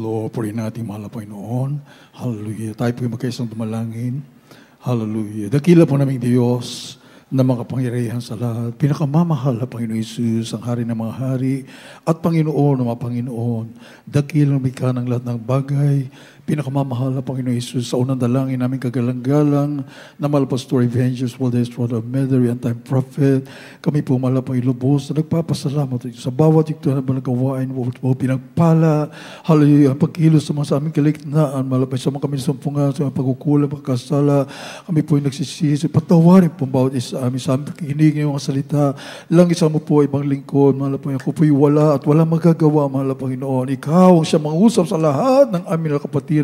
Lord. Purihin natin mahal na Panginoon. Hallelujah. Tayo po'y magkaisang dumalangin. Hallelujah. Dakila po naming Diyos na makapangyarihan sa lahat. Pinakamamahal na Panginoon Isus, ang hari ng mga hari at Panginoon ng mga Panginoon. Dakilang mika ng lahat ng bagay. Pinakamamahal na Panginoon Isus, sa unang dalangin namin kagalang-galang na mahal Pastor Evangelist Valdez, Brother Medary, and Time Prophet. Kami po mahal na Pangilubos na nagpapasalamat sa bawat ito na nagawain mo pinagpala. Hallelujah. Ang pagkilos sa mga sa aming kaligtaan, mahal pa sa mga kami sumpungan, sa mga pagkukulang, pagkasala. Kami po yung nagsisisi. Patawarin po bawat isa amin sa aming kikinig ng mga salita. Langis mo po ibang lingkod, mahal po ako po'y wala at wala magagawa, mahal Panginoon. Ikaw ang siya mangusap sa lahat ng aming kapatid,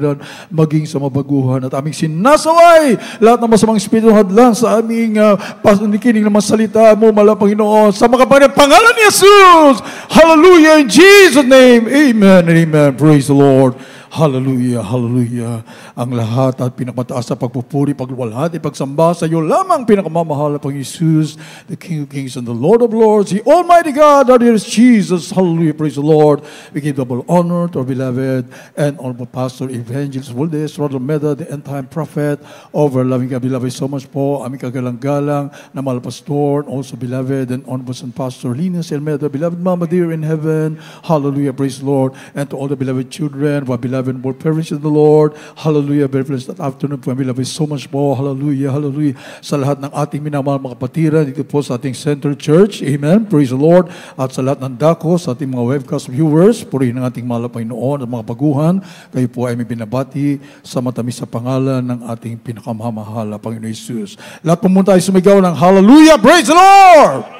maging sa mabaguhan at aming sinasaway lahat ng masamang espiritu hadlan sa aming panikinig ng mga salita mo, mahal Panginoon, sa mga pangalan ni Jesus. Hallelujah, in Jesus' name, amen and amen. Praise the Lord. Hallelujah, hallelujah. Ang lahat at pinakmataas sa pagpupuri, pagluwalhati, pagsamba sa iyo lamang pinakamamahal na Pang Jesus, the King of Kings and the Lord of Lords, the Almighty God, our dearest Jesus. Hallelujah, praise the Lord. We give double honor to our beloved and honorable Pastor Evangelist Valdez, Brother Meda, the end-time prophet, over loving God, beloved so much po, aming kagalang-galang na mahal Pastor, also beloved and honorable Son Pastor Linus Elmeda, beloved Mama dear in heaven. Hallelujah, praise the Lord. And to all the beloved children, our beloved and more parents in the Lord. Hallelujah. Very blessed that afternoon po. We love you so much po. Hallelujah. Hallelujah. Sa lahat ng ating minamahal mga kapatiran dito po sa ating Center Church. Amen. Praise the Lord. At sa lahat ng dako, sa ating mga webcast viewers, purihin ang ating mahal na Panginoon at mga baguhan. Kayo po ay may binabati sa matamis sa pangalan ng ating pinakamamahal na Panginoon Jesus. Lahat po muna tayo sumigaw ng Hallelujah. Praise the Lord.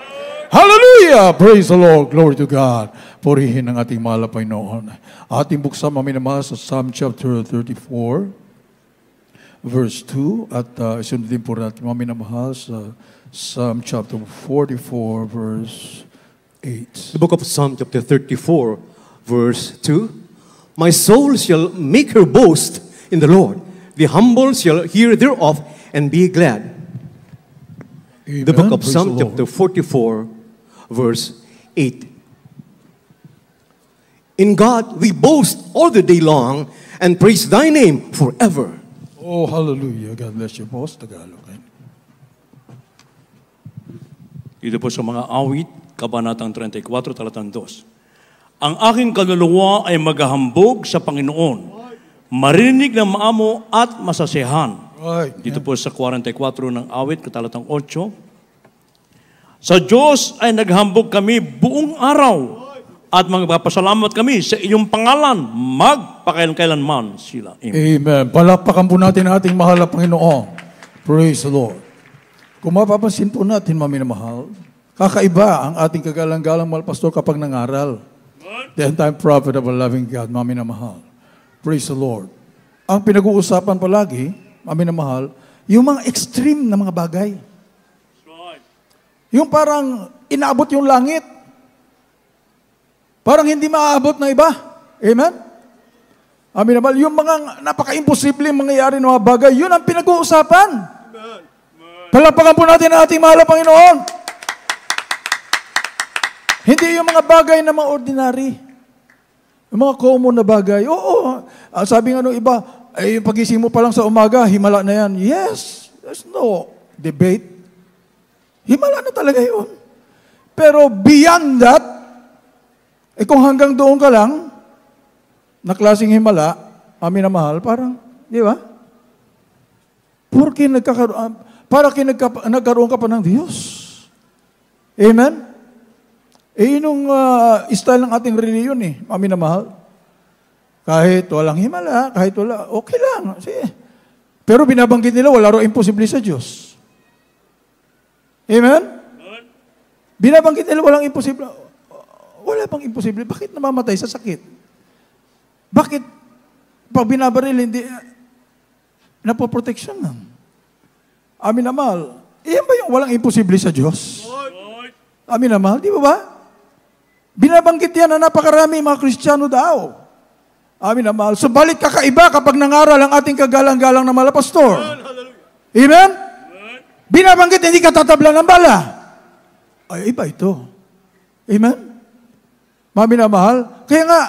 Hallelujah! Praise the Lord. Glory to God. Purihin ang ating mahal na Panginoon. Ating buksan maminamahal sa Psalm chapter 34, verse 2. At isunod din po natin maminamahal sa Psalm chapter 44, verse 8. The book of Psalm chapter 34, verse 2. My soul shall make her boast in the Lord. The humble shall hear thereof and be glad. Amen. The book of Praise Psalm the Lord. chapter 44, verse 8. In God we boast all the day long and praise thy name forever. Oh, hallelujah. God bless you, boss. Tagalog. Dito po sa mga awit, Kabanatang 34, talatang 2. Ang aking kaluluwa ay maghahambog sa Panginoon, marinig ng maamo at masasiyahan. Right. Dito po sa 44 ng awit, katalatang 8. Sa Diyos ay naghambog kami buong araw at magpapasalamat kami sa iyong pangalan magpakailan-kailanman sila. Amen. Amen. Palakpakan po natin ang ating mahal na Panginoon. Praise the Lord. Kung mapapansin po natin, maminamahal, kakaiba ang ating kagalang-galang mahal pastor kapag nangaral. The end-time prophet of a loving God, maminamahal. Praise the Lord. Ang pinag-uusapan palagi, maminamahal, yung mga extreme na mga bagay. Yung parang inaabot yung langit. Parang hindi maaabot ng iba. Amen? Amin naman. Yung mga napaka-imposible mangyayari ng mga bagay, yun ang pinag-uusapan. Palapakan po natin ang ating mahal na Panginoon. Hindi yung mga bagay na mga ordinary. Yung mga common na bagay. Oo. Sabi nga nung iba, ay yung pagising mo pa lang sa umaga, himala na yan. Yes. There's no debate. Himala na talaga yun. Pero beyond that, kung hanggang doon ka lang, na klaseng himala, amin na mahal, parang, di ba? Nagkaroon ka pa ng Diyos. Amen? Yun yung style ng ating reliyon amin na mahal. Kahit walang himala, kahit wala, okay lang. Sige. Pero binabanggit nila, wala ro imposible sa Diyos. Amen? Binabanggit nila walang imposible. Wala bang imposible? Bakit namamatay sa sakit? Bakit pag binabaril, hindi napoprotection lang? Amin na mahal. Iyan ba yung walang imposible sa Diyos? Amin na mahal. Di ba? Binabanggit yan na napakarami mga Kristiyano daw. Amin na mahal. Subalit kakaiba kapag nangaral ang ating kagalang-galang na mahal pastor. Amen? Binabanggit, hindi ka tatabla ng bala. Ay, iba ito. Amen? Mami na mahal. Kaya nga,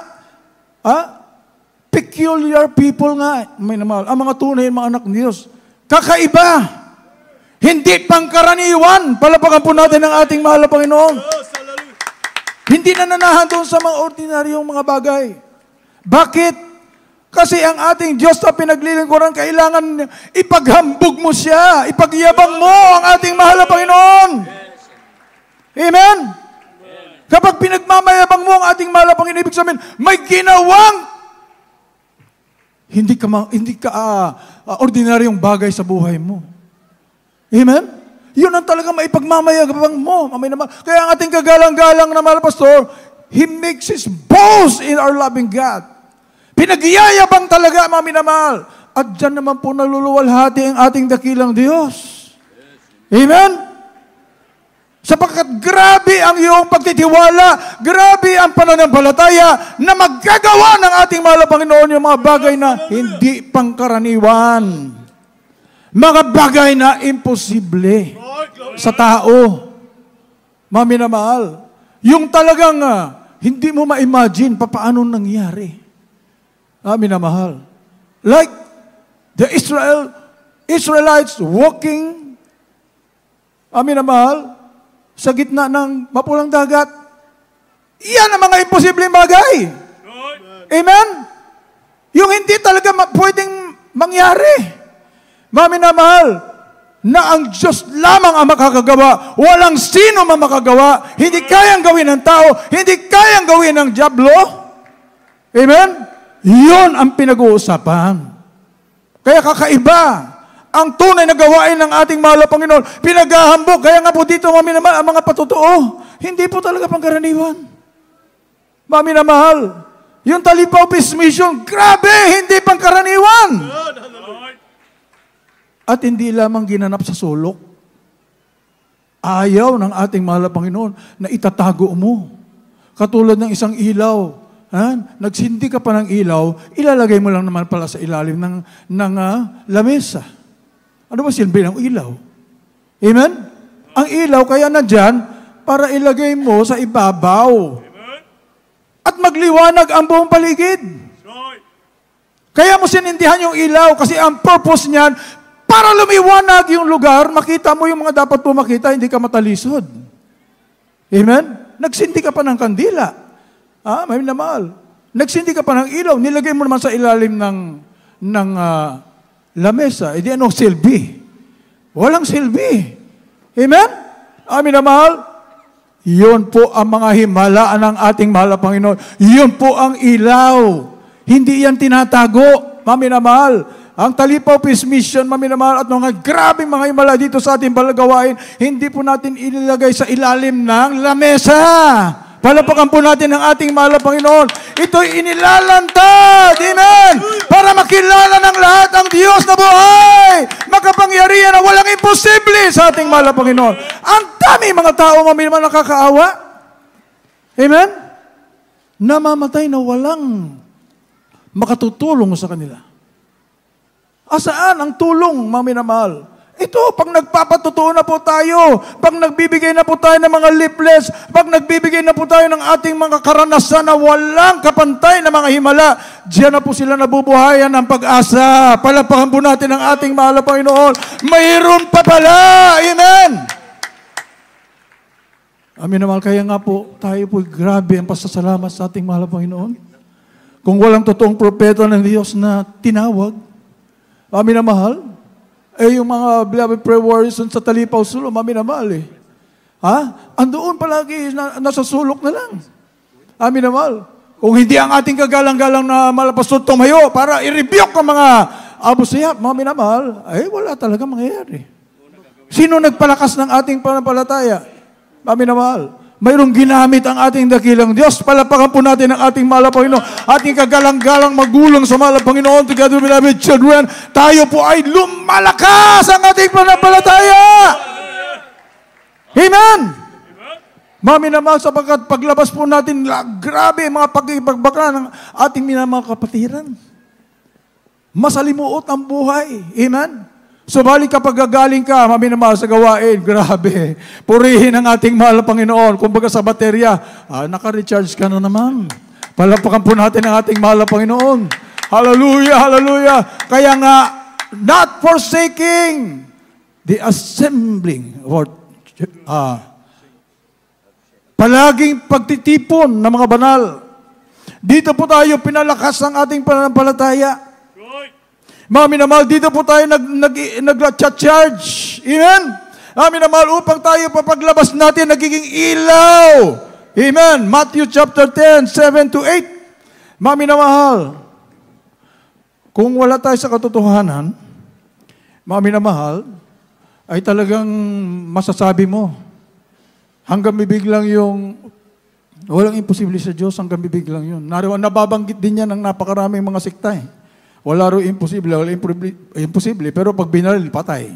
peculiar people nga, may naman, ang mga tunay mga anak ng Diyos. Kakaiba. Hindi pangkaraniwan. Palapakan po natin ang ating mahal na Panginoon. Hindi nananahan doon sa mga ordinaryong mga bagay. Bakit? Kasi ang ating Diyos na pinaglilingkuran, kailangan ipaghambog mo siya, ipagyabang mo ang ating mahal na Panginoon. Amen? Kapag pinagmamayabang mo ang ating mahal na Panginoon, ibig sabihin, may ginawang hindi ka ordinaryong bagay sa buhay mo. Amen? Yun ang talaga maipagmamayabang mo. Kaya ang ating kagalang-galang na mahal pastor, He makes His boast in our loving God. Pinagyayabang talaga, mga minamahal. At dyan naman po naluluwalhati ang ating dakilang Diyos. Amen? Sapagkat grabe ang iyong pagtitiwala, grabe ang pananampalataya na maggagawa ng ating mahal na Panginoon yung mga bagay na hindi pangkaraniwan. Mga bagay na imposible sa tao. Mga minamahal, yung talagang hindi mo ma-imagine paano nangyari. Minamahal. Like the Israelites walking, minamahal, sa gitna ng mapulang dagat. Iyan ang mga imposibleng bagay. Amen? Yung hindi talaga pwedeng mangyari. Minamahal, na ang Diyos lamang ang makakagawa. Walang sino man makagawa. Hindi kayang gawin ng tao. Hindi kayang gawin ng dyablo. Amen? Yun ang pinag-uusapan. Kaya kakaiba ang tunay na gawain ng ating mahal na Panginoon. Pinaghahambog. Kaya nga po dito, ang mga patotoo, hindi po talaga pangkaraniwan. Minamahal, yung Talipaw Peace Mission, grabe, hindi pangkaraniwan. At hindi lamang ginanap sa sulok. Ayaw ng ating mahal na Panginoon na itatago mo. Katulad ng isang ilaw. Nagsindi ka pa ng ilaw, ilalagay mo lang naman pala sa ilalim ng lamesa. Ano ba silbi ng ilaw? Amen? Ang ilaw kaya nandyan para ilagay mo sa ibabaw. At magliwanag ang buong paligid. Kaya mo sinindihan yung ilaw kasi ang purpose niyan, para lumiwanag yung lugar, makita mo yung mga dapat po makita, hindi ka matalisod. Amen? Nagsindi ka pa ng kandila. May namahal. Nagsindi ka pa ng ilaw, nilagay mo naman sa ilalim ng lamesa. Hindi anong silbi? Walang silbi. Amen? Amin na mahal. Yun po ang mga himala ng ating mahal na Panginoon. Yun po ang ilaw. Hindi yan tinatago. Amin na mahal. Ang Talipaw Peace Mission, amin na mahal, at mga grabing mga himala dito sa ating balagawain, hindi po natin ilagay sa ilalim ng lamesa. Palapakan po natin ang ating mahal na Panginoon. Ito'y inilalantad. Amen. Para makilala ng lahat ang Diyos na buhay. Makapangyarihan na walang imposible sa ating mahal na Panginoon. Ang dami mga tao mga nakakaawa. Amen. Namamatay na walang makatutulong sa kanila. Asaan ang tulong, mga minamahal? Ito, pag nagpapatotoo na po tayo, pag nagbibigay na po tayo ng mga leaflets, pag nagbibigay na po tayo ng ating mga karanasan na walang kapantay na mga himala, diyan na po sila nabubuhayan ng pag-asa. Palapakan po natin ang ating mahal na Panginoon. Mayroon pa pala! Amen! Amin naman, kaya nga po, tayo po grabe ang pasasalamat sa ating mahal na Panginoon. Kung walang totoong propeta ng Diyos na tinawag, amin na mahal, yung mga beloved prayer warriors sa Talipaw Sulok, amin na mahal Andoon palagi, nasa sulok na lang. Amin na mahal. Kung hindi ang ating kagalang-galang na malapasod tumayo para i-rebuke ang mga abusayap, amin na mahal, wala talaga mangyayari. Sino nagpalakas ng ating panampalataya? Amin na mahal. Mayroong ginamit ang ating dakilang Diyos. Palapakan po natin ang ating mahal na Panginoon. Ating kagalang-galang magulang sa mahal na Panginoon. Together, beloved children, tayo po ay lumalakas ang ating panampalataya. Amen! Mami naman, sapagkat paglabas po natin, grabe mga pagkipagbaka ng ating minamahal kapatiran. Masalimuot ang buhay. Amen? Subalit kapag gagaling ka, maminamahal sa gawain, grabe. Purihin ang ating mahal na Panginoon. Kumbaga sa baterya, naka-recharge ka na naman. Palapakan po natin ang ating mahal na Panginoon. Hallelujah, hallelujah. Kaya nga, not forsaking the assembling or palaging pagtitipon ng mga banal. Dito po tayo pinalakas ang ating pananampalataya. Mga minamahal, dito po tayo nag-charge. Amen? Mga minamahal, upang tayo papaglabas natin, nagiging ilaw. Amen? Matthew chapter 10, 7-8. Mga minamahal, kung wala tayo sa katotohanan, mga minamahal, ay talagang masasabi mo, hanggang bibig lang yung, walang imposible sa Diyos, hanggang bibig lang yun. Nababanggit din yan ng napakaraming mga sekta. Wala ro imposible, wala imposible, pero pag binaril, patay.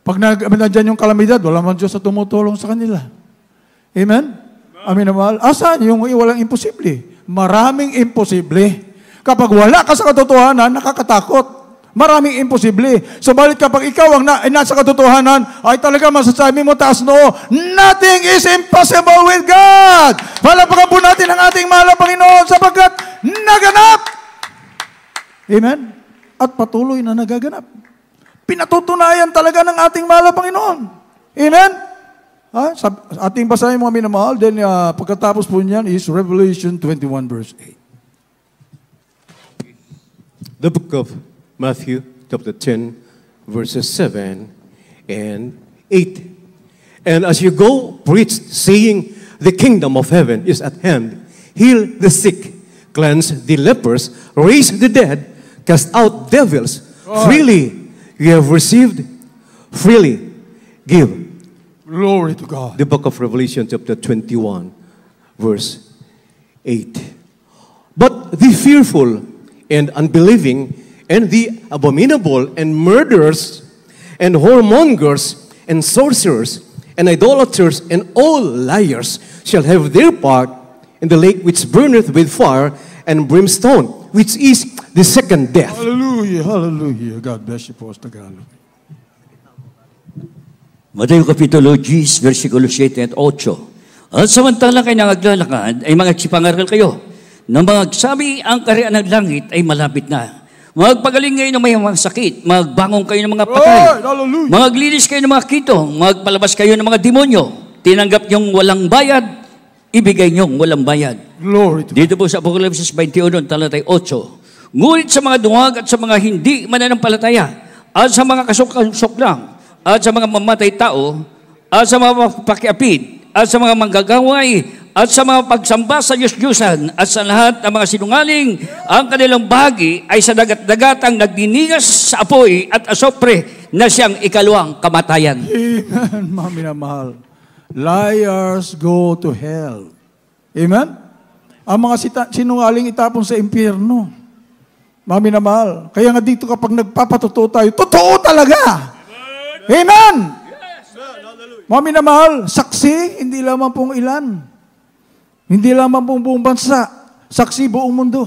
Pag nandiyan yung kalamidad, wala man Diyos sa tumutulong sa kanila. Amen? Amin na mahal. Asan yung walang imposible? Maraming imposible. Kapag wala ka sa katotohanan, nakakatakot. Maraming imposible. Subalit kapag ikaw ang nasa katotohanan, ay talaga masasabi mo taas noo, nothing is impossible with God. Palapakan po natin ang ating mahal na Panginoon sapagkat naganap. Amen? At patuloy na nagaganap. Pinatutunayan talaga ng ating mahal na Panginoon. Amen? Ating basahin mga minamahal, then pagkatapos po niyan is Revelation 21 verse 8. The book of Matthew, chapter 10, verses 7 and 8. And as you go, preach, saying, the kingdom of heaven is at hand. Heal the sick, cleanse the lepers, raise the dead, cast out devils. Freely you have received, freely give. Glory to God. The book of Revelation, chapter 21, verse 8. But the fearful and unbelieving, and the abominable, and murderers, and whoremongers, and sorcerers, and idolaters, and all liars shall have their part in the lake which burneth with fire and brimstone, which is the second death. Hallelujah, hallelujah. God bless you po sa Tagalog. Mateo Kapitulo 10, versikulo 7 at 8. At samantalang kayo nangaglalakad, ay mga sipangaral kayo, na magsabi ang kaharian ng langit ay malapit na. Magpagaling kayo ng may mga sakit, magbangon kayo ng mga patay, maglinis kayo ng mga kitong, magpalabas kayo ng mga demonyo, tinanggap niyong walang bayad, ibigay niyong walang bayad. Glory to God. Dito po sa Apocalypse 21, talatay 8. Ngunit sa mga duwag at sa mga hindi mananampalataya, at sa mga kasok lang, at sa mga mamatay tao, at sa mga pakiapid, at sa mga manggagaway, at sa mga pagsamba sa Diyos-Diyosan, at sa lahat ng mga sinungaling, ang kanilang bahagi ay sa dagat-dagatang nagdinigas sa apoy at asopre na siyang ikalawang kamatayan. Amen, mga minamahal. Liars go to hell. Amen? Ang mga sinungaling itapon sa impyerno. Mga minamahal. Kaya nga dito kapag nagpapatotoo tayo, totoo talaga. Amen! Mga minamahal, saksi, hindi lamang pong ilan. Hindi lamang pong buong bansa, saksi buong mundo.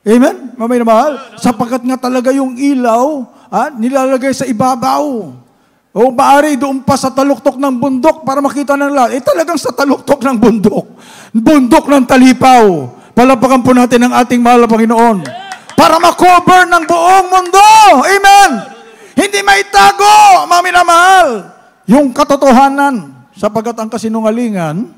Amen? Mga minamahal, sapagkat nga talaga yung ilaw, nilalagay sa ibabaw. O maaari doon pa sa taluktok ng bundok para makita ng lahat. Talagang sa taluktok ng bundok. Bundok ng talipaw. Palapakan po natin ang ating mahal na Panginoon. Para makover ng buong mundo. Amen? Hindi maitago, mga minamahal, yung katotohanan. Sapagkat ang kasinungalingan,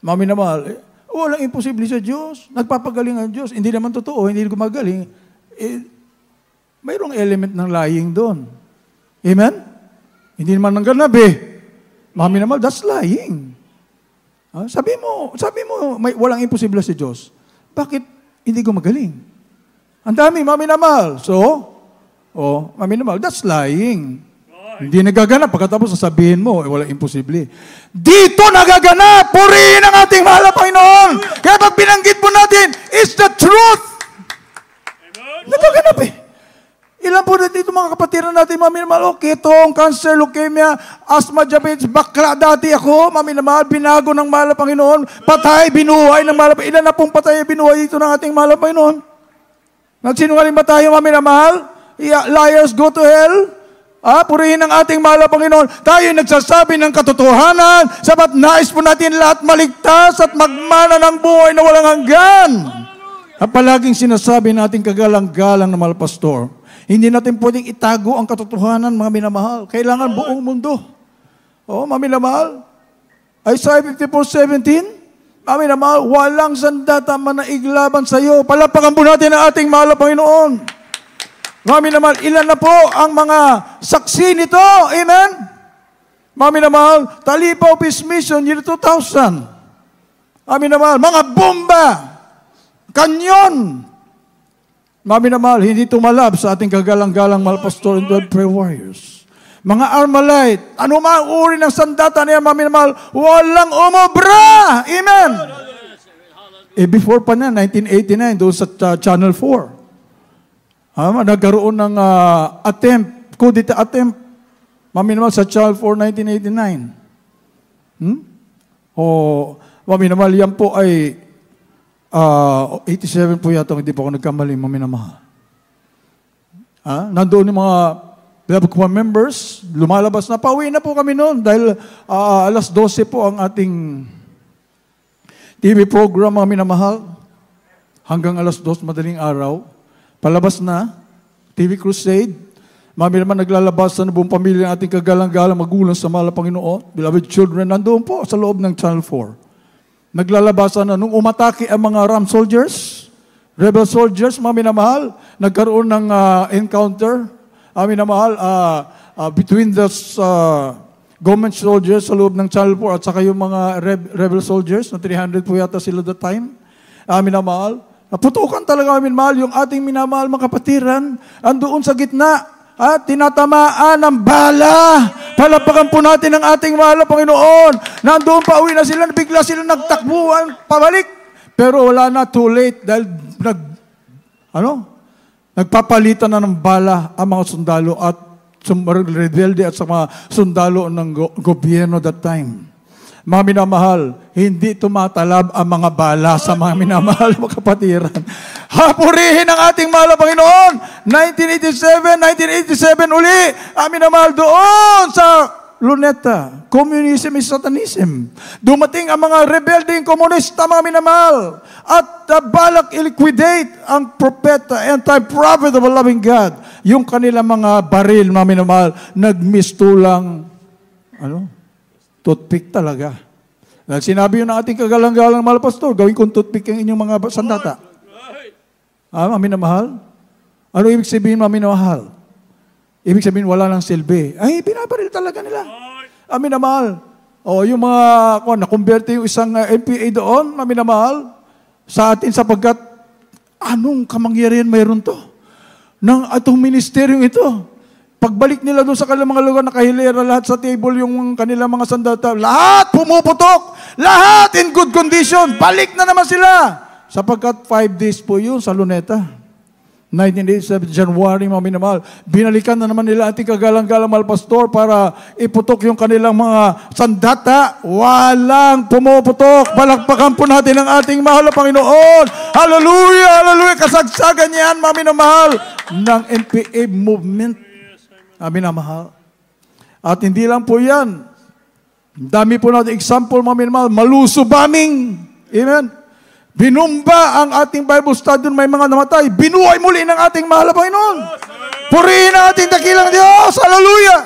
mga minamahal, walang imposible sa Diyos. Nagpapagaling ang Diyos. Hindi naman totoo, hindi gumagaling. Mayroong element ng lying doon. Amen? Hindi naman ng ganap Mga minamahal, that's lying. Sabi mo, walang imposible sa Diyos. Bakit hindi gumagaling? Ang dami, mga minamahal. So, mga minamahal, that's lying. Hindi nagaganap. Pagkatapos sasabihin mo, walang imposible. Dito nagaganap. Purihin ang ating mahal na Panginoon. Kaya pag binanggit po natin, it's the truth. Nagaganap Ilan po dito mga kapatiran natin, mami naman, ketong, cancer, leukemia, asthma, diabetes, bakla dati ako, mami naman, binago ng mahal na Panginoon, patay, binuhay ng mahal na Panginoon. Ilan na pong patay, binuhay dito ng ating mahal na Panginoon? Nagsinungaling ba tayo, mami na mahal? Liars go to hell? Purihin ang ating mahal na Panginoon. Tayo nagsasabi ng katotohanan, sapat nais po natin lahat maligtas at magmana ng buhay na walang hanggan. At palaging sinasabi natin kagalang-galang na mahal pastor, hindi natin pwedeng itago ang katotohanan, mga minamahal. Kailangan buong mundo. Oo, mga minamahal. Isaiah 54:17, mga minamahal, walang sandata manaiglaban sa iyo. Palapakan po natin ang ating mahal na Panginoon. Mga minamahal, ilan na po ang mga saksi nito? Amen? Mga minamahal, Talipaw Peace Mission, year 2000. Mga minamahal, mga bomba, kanyon. Mga minamahal, hindi tumalab sa ating kagalang-galang mahal pastor and 12 prayer warriors. Mga Armalite, ano man uri ng sandata niya, mga minamahal, walang umobra. Amen? Before pa na, 1989, doon sa Channel 4. Nagkaroon ng coup d'etat attempt, mga minamahal, sa Channel 4, 1989. Mga minamahal, yan po ay 87 po yata, hindi po ako nagkamali, mga minamahal. Nandoon yung mga beloved choir members, lumalabas na, pauwi na po kami noon dahil alas 12 po ang ating TV program, mga minamahal. Hanggang alas 2 madaling araw. Palabas na, TV Crusade. Mga minamahal, naglalabas na buong pamilya ng ating kagalang-galang magulang sa mahal na Panginoon. Beloved children, nandoon po sa loob ng Channel 4. Naglalabasan na, nung umatake ang mga Ram soldiers, rebel soldiers, mga minamahal, nagkaroon ng encounter, minamahal, between the government soldiers sa loob ng Channel 4 at saka yung mga rebel soldiers, na 300 po yata sila that time, minamahal, naputukan talaga, minamahal, yung ating minamahal mga kapatiran, andoon sa gitna, at tinatamaan ng bala. Palapakan po natin ang ating mahal na Panginoon. Nandoon pa uwi na sila, bigla sila nagtakbuhan, pabalik. Pero wala na, too late, dahil nagpapalitan na ng bala ang mga sundalo at rebelde at sa mga sundalo ng gobyerno that time. Mga minamahal, hindi tumatalab ang mga bala sa mga minamahal mga kapatiran. Hapurihin ang ating mahal na Panginoon. 1987 uli, ang minamahal doon sa Luneta. Communism is Satanism. Dumating ang mga rebelding komunista, mga minamahal, at balak i-liquidate ang propeta, anti-prophet of a loving God. Yung kanilang mga baril, mga minamahal, nagmistulang, toothpick talaga. Dahil sinabi yun ng ating kagalang-galang mahal pastor, gawin kong toothpick ang inyong mga sandata. Mga minamahal? Ano ibig sabihin, mga minamahal? Ibig sabihin, wala nang silbi. Ay, pinabaril talaga nila. Mga minamahal. Yung mga, nakumberte yung isang NPA doon, mga minamahal, sa atin sapagkat, anong kamangyarihan mayroon to? Nang atong ministeryong ito, pagbalik nila doon sa kanilang mga lugar, nakahilera lahat sa table yung kanilang mga sandata. Lahat pumuputok. Lahat in good condition. Balik na naman sila. Sapagkat 5 days po yun sa Luneta. 1987, January, mga minamahal. Binalikan na naman nila ating kagalang-galang mahal pastor para iputok yung kanilang mga sandata. Walang pumuputok. Palakpakan po natin ang ating mahal na Panginoon. Hallelujah! Hallelujah! Kasagsagan yan, mga minamahal, ng NPA movement. Minamahal. At hindi lang po yan. Dami po natin example, mga minamahal. Maluso bombing. Amen. Binumba ang ating Bible study, may mga namatay. Binuhay muli ng ating mahal na Panginoon. Purihin ang ating dakilang Diyos. Hallelujah.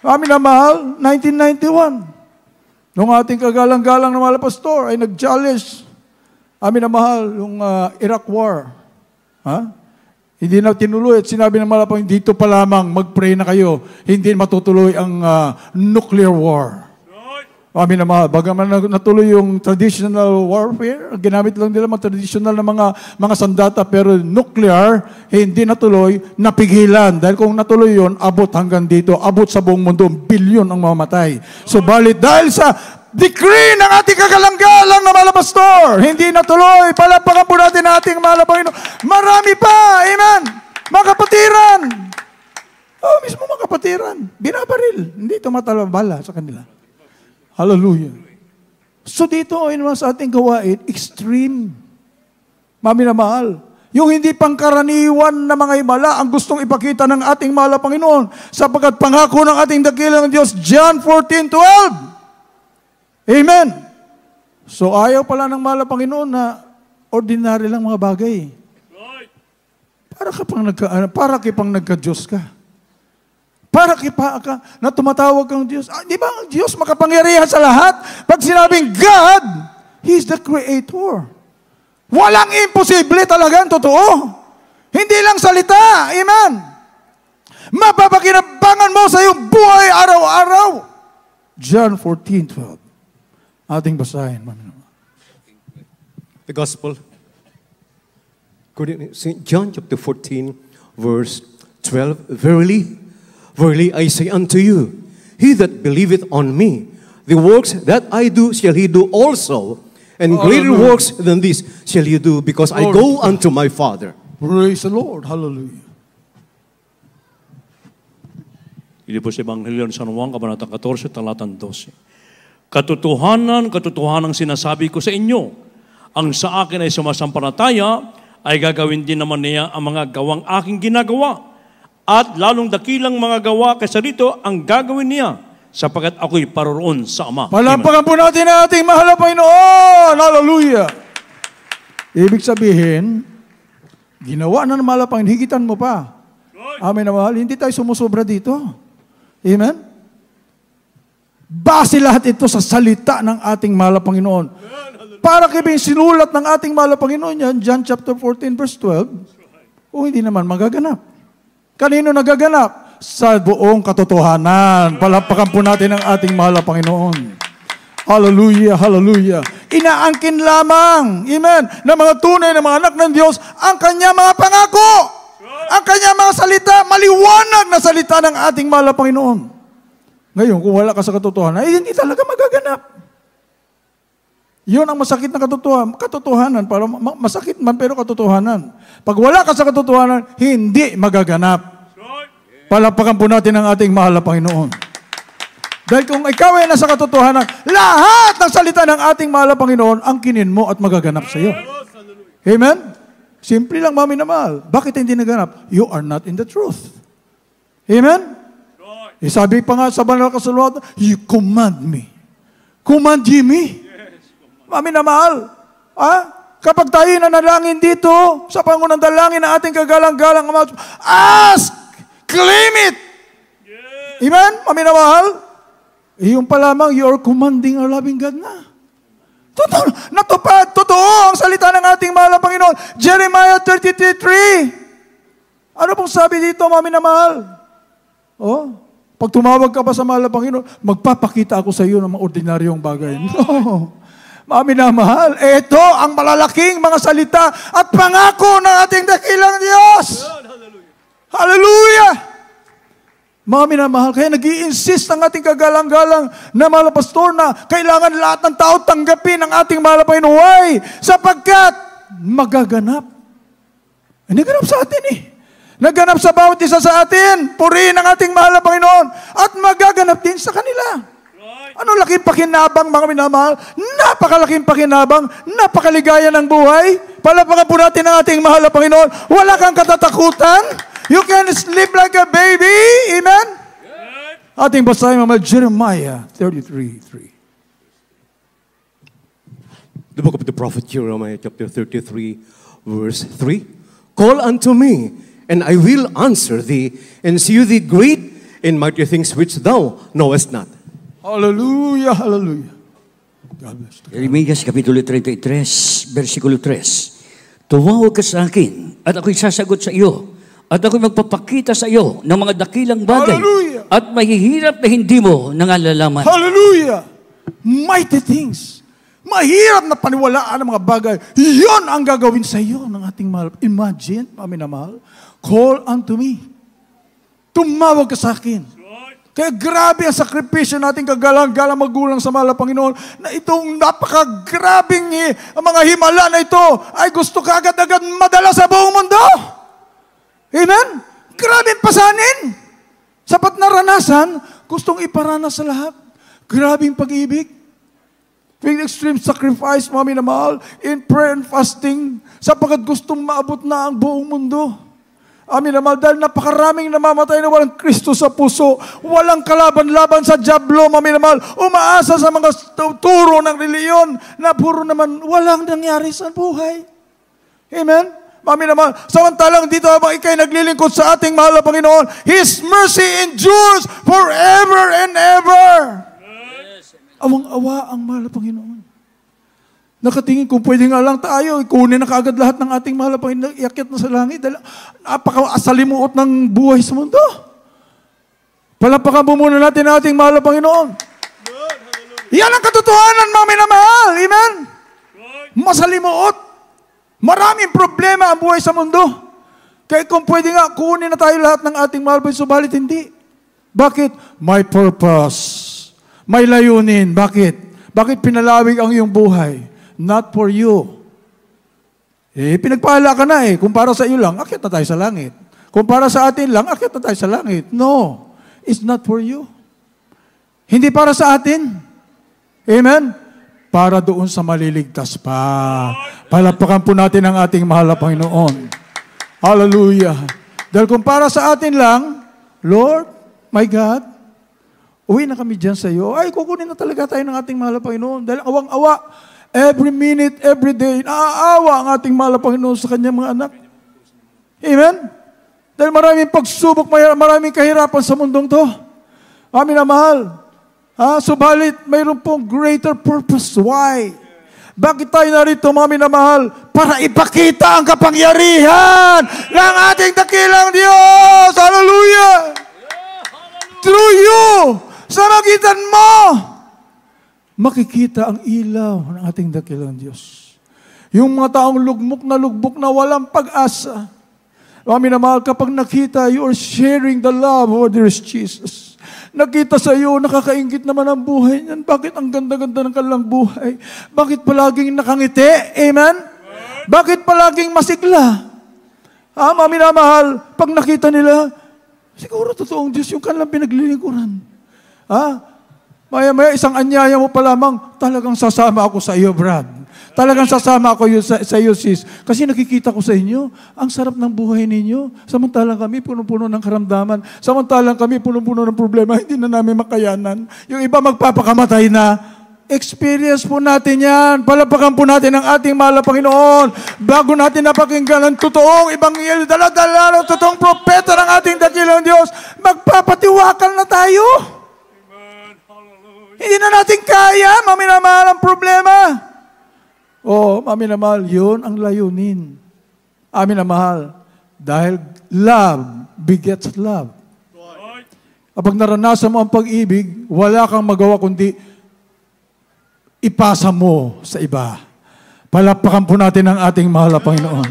Mga minamahal, 1991. Nung ating kagalang-galang na mahal na pastor ay nag-challenge. Minamahal, yung Iraq War. Hindi na tinuloy at sinabi ng mahal na Panginoon, dito pa lamang mag-pray na kayo. Hindi matutuloy ang nuclear war. Minamahal, bagaman natuloy yung traditional warfare, ginamit lang nila mga traditional na mga sandata, pero nuclear, hindi natuloy, napigilan. Dahil kung natuloy yon, abot hanggang dito, abot sa buong mundo, bilyon ang mamatay. Subalit, dahil sa decree ng ating kagalang-galang na mahal na pastor, hindi natuloy, palapakan po natin ang ating mahal na Panginoon. Marami pa, amen, mga kapatiran. Mismo mga kapatiran, binabaril, hindi tumatalabala sa kanila. Hallelujah. So dito ay naman sa ating gawain, extreme. Minamahal. Yung hindi pangkaraniwan na mga himala ang gustong ipakita ng ating mahal na Panginoon sapagkat pangako ng ating dakilang Diyos, John 14:12. Amen. So ayaw pala ng mahal na Panginoon na ordinary lang mga bagay. Para kipang nagka-Diyos ka. Para ka na tumatawag kang Diyos. Di ba ang Diyos makapangyarihan sa lahat? Pag sinabing God, He's the Creator. Walang imposible talagang totoo. Hindi lang salita. Amen. Mapapakinabangan mo sa iyong buhay araw-araw. John 14:12. Ating basahin. The Gospel. St. John chapter 14, verse 12. Verily, verily I say unto you, he that believeth on me, the works that I do shall he do also, and greater works than this shall he do, because I go unto my Father. Praise the Lord. Hallelujah. Hindi po sa Ebanghelyo ng San Juan, Kabanata 14, talatang 12. Katotohanan sinasabi ko sa inyo, ang sa akin ay sumasampalataya, ay gagawin din naman niya ang mga gawang aking ginagawa. At lalong dakilang mga gawa kaysa dito ang gagawin niya, sapagkat ako'y paroroon sa Ama. Palampakan po natin ang ating mahal na Panginoon. Hallelujah. Ibig sabihin, ginawa na ng mahal na Panginoon, higitan mo pa. Amen na mahal. Hindi tayo sumusobra dito. Amen? Base lahat ito sa salita ng ating mahal na Panginoon. Para kibing sinulat ng ating mahal na Panginoon yan, John chapter 14 verse 12, o hindi naman magaganap. Kanino nagaganap? Sa buong katotohanan. Palapakan po natin ang ating mahal na Panginoon. Hallelujah, hallelujah. Inaangkin lamang, amen, ng mga tunay na mga anak ng Diyos ang kanya mga pangako. Ang kanya mga salita, maliwanag na salita ng ating mahal na Panginoon. Ngayon, kung wala ka sa katotohanan, hindi talaga magaganap. Yun ang masakit na katotohanan. Para masakit man pero katotohanan. Pag wala ka sa katotohanan, hindi magaganap. Palapakan po natin ang ating mahal na Panginoon. Dahil kung ikaw ay nasa katotohanan, lahat ng salita ng ating mahal na Panginoon ang kinin mo at magaganap sa iyo. Amen? Simple lang, mami na mahal. Bakit hindi naganap? You are not in the truth. Amen? Sabi pa nga sa banal na kasulatan, you command me. Command ye me. Mami na mahal. Kapag tayo nanalangin dito, sa pangunang dalangin ng ating kagalang-galang, ask! Claim it! Amen? Mami na mahal? Yung pa lamang, you are commanding our loving God na. Totoo, natupad, totoo ang salita ng ating mahal na Panginoon. Jeremiah 33:3. Ano pong sabi dito, mami na mahal? Pag tumawag ka pa sa mahal na Panginoon, magpapakita ako sa iyo ng mga ordinaryong bagay. No. Mami na mahal, ito ang malalaking mga salita at pangako ng ating dakilang Diyos. Hallelujah! Mami na mahal, kaya nag-i-insist ang ating kagalang-galang na mahal na pastor na kailangan lahat ng tao tanggapin ang ating mahal na Panginoon sapagkat magaganap. Naganap sa atin Naganap sa bawat isa sa atin. Purihin ang ating mahal na Panginoon at magaganap din sa kanila. Ano laking pakinabang, mga minamahal? Napakalaking pakinabang, napakaligaya ng buhay. Palapakan po natin ang ating mahal na Panginoon. Wala kang katatakutan. You can sleep like a baby. Amen? Ating basahin mga Jeremiah 33:3. The book of the prophet Jeremiah, chapter 33, verse 3. Call unto me, and I will answer thee, and see thee great and mighty things which thou knowest not. Hallelujah, hallelujah. God bless. Jeremias Kapitulo 33, versikulo 3. Tumawag ka sa akin, at ako'y sasagot sa iyo, at ako'y magpapakita sa iyo ng mga dakilang bagay, Hallelujah. at mahihirap na hindi mo nangalaman. Hallelujah! Mighty things. Mahirap na paniwalaan ng mga bagay. Iyon ang gagawin sa iyo ng ating mahal. Imagine, mami na mahal, call unto me. Tumawag ka sa akin. Kaya grabe ang sakripisyo nating kagalang-galang magulang sa mahal na Panginoon na itong napakagrabing mga himala na ito ay gusto ka agad-agad madala sa buong mundo. Amen? Grabing pasanin. Sapat na ranasan, gustong iparanas sa lahat. Grabing pag-ibig. With extreme sacrifice, mami na mahal, in prayer and fasting, sapagkat gustong maabot na ang buong mundo. Amin na mahal, dahil napakaraming namamatay na walang Kristo sa puso, walang kalaban-laban sa dyablo, mami na mahal, umaasa sa mga turo ng reliyon na puro naman walang nangyari sa buhay. Amen? Mami naman, samantalang dito habang ikay naglilingkod sa ating mahal na Panginoon, His mercy endures forever and ever. Awang-awa ang mahal na Panginoon. Nakatingin kung pwede nga lang tayo, ikunin na kaagad lahat ng ating mahal na Panginoon, iakyat na sa langit. Napaka-asalimuot ng buhay sa mundo. Palapakan po muna natin ang ating mahal na Panginoon. Yan ang katotohanan, mami na mahal. Amen? Masalimuot. Maraming problema ang buhay sa mundo. Kaya kung pwede nga, kunin na tayo lahat ng ating mahal na subalit hindi. Bakit? May purpose. May layunin. Bakit? Bakit pinalawig ang iyong buhay? Not for you. Pinagpala ka na Kung para sa iyo lang, akyat na tayo sa langit. Kung para sa atin lang, akyat na tayo sa langit. No. It's not for you. Hindi para sa atin. Amen? Para doon sa maliligtas pa. Palapakan po natin ang ating mahal na Panginoon. Hallelujah. Dahil kung para sa atin lang, Lord, my God, uwi na kami dyan sa iyo. Ay, kukunin na talaga tayo ng ating mahal na Panginoon. Dahil awang-awa, every minute, every day, naaawa ang ating mahal na Panginoon sa kanyang mga anak. Amen? Dahil maraming pagsubok, maraming kahirapan sa mundong to. Amin na mahal. Subalit, mayroon pong greater purpose. Why? Bakit tayo narito, mami na mahal? Para ipakita ang kapangyarihan ng ating dakilang Diyos. Hallelujah! Through you, sa magitan mo, makikita ang ilaw ng ating dakilang Diyos. Yung mga taong lugmok na walang pag-asa. Mami na mahal, kapag nakita, you are sharing the love of there is Jesus. Nakita sa iyo, nakakaingit naman ang buhay niyan. Bakit ang ganda-ganda ng kanilang buhay? Bakit palaging nakangiti? Amen? Bakit palaging masigla? Mami na mahal, pag nakita nila, siguro totoong Diyos yung kanilang pinaglilingkuran. Maya-maya, isang anyaya mo pa lamang, talagang sasama ako sa iyo, Brad. Talagang sasama ako sa iyo, sis. Kasi nakikita ko sa inyo, ang sarap ng buhay ninyo. Samantalang kami, puno-puno ng karamdaman. Samantalang kami, puno-puno ng problema, hindi na namin makayanan. Yung iba magpapakamatay na. Experience po natin yan. Palapakan po natin ang ating mahal na Panginoon. Bago natin napakinggan ang totoong Ebanghelyo, dala-dala ng totoong propeta ng ating dakilang Diyos, magpapatiwakal na tayo. Hindi na natin kaya, maminamahal ang problema. Mami na mahal, yun ang layunin. Amin na mahal. Dahil love begets love. Kapag naranasan mo ang pag-ibig, wala kang magawa kundi ipasa mo sa iba. Palapakan po natin ang ating mahal na Panginoon.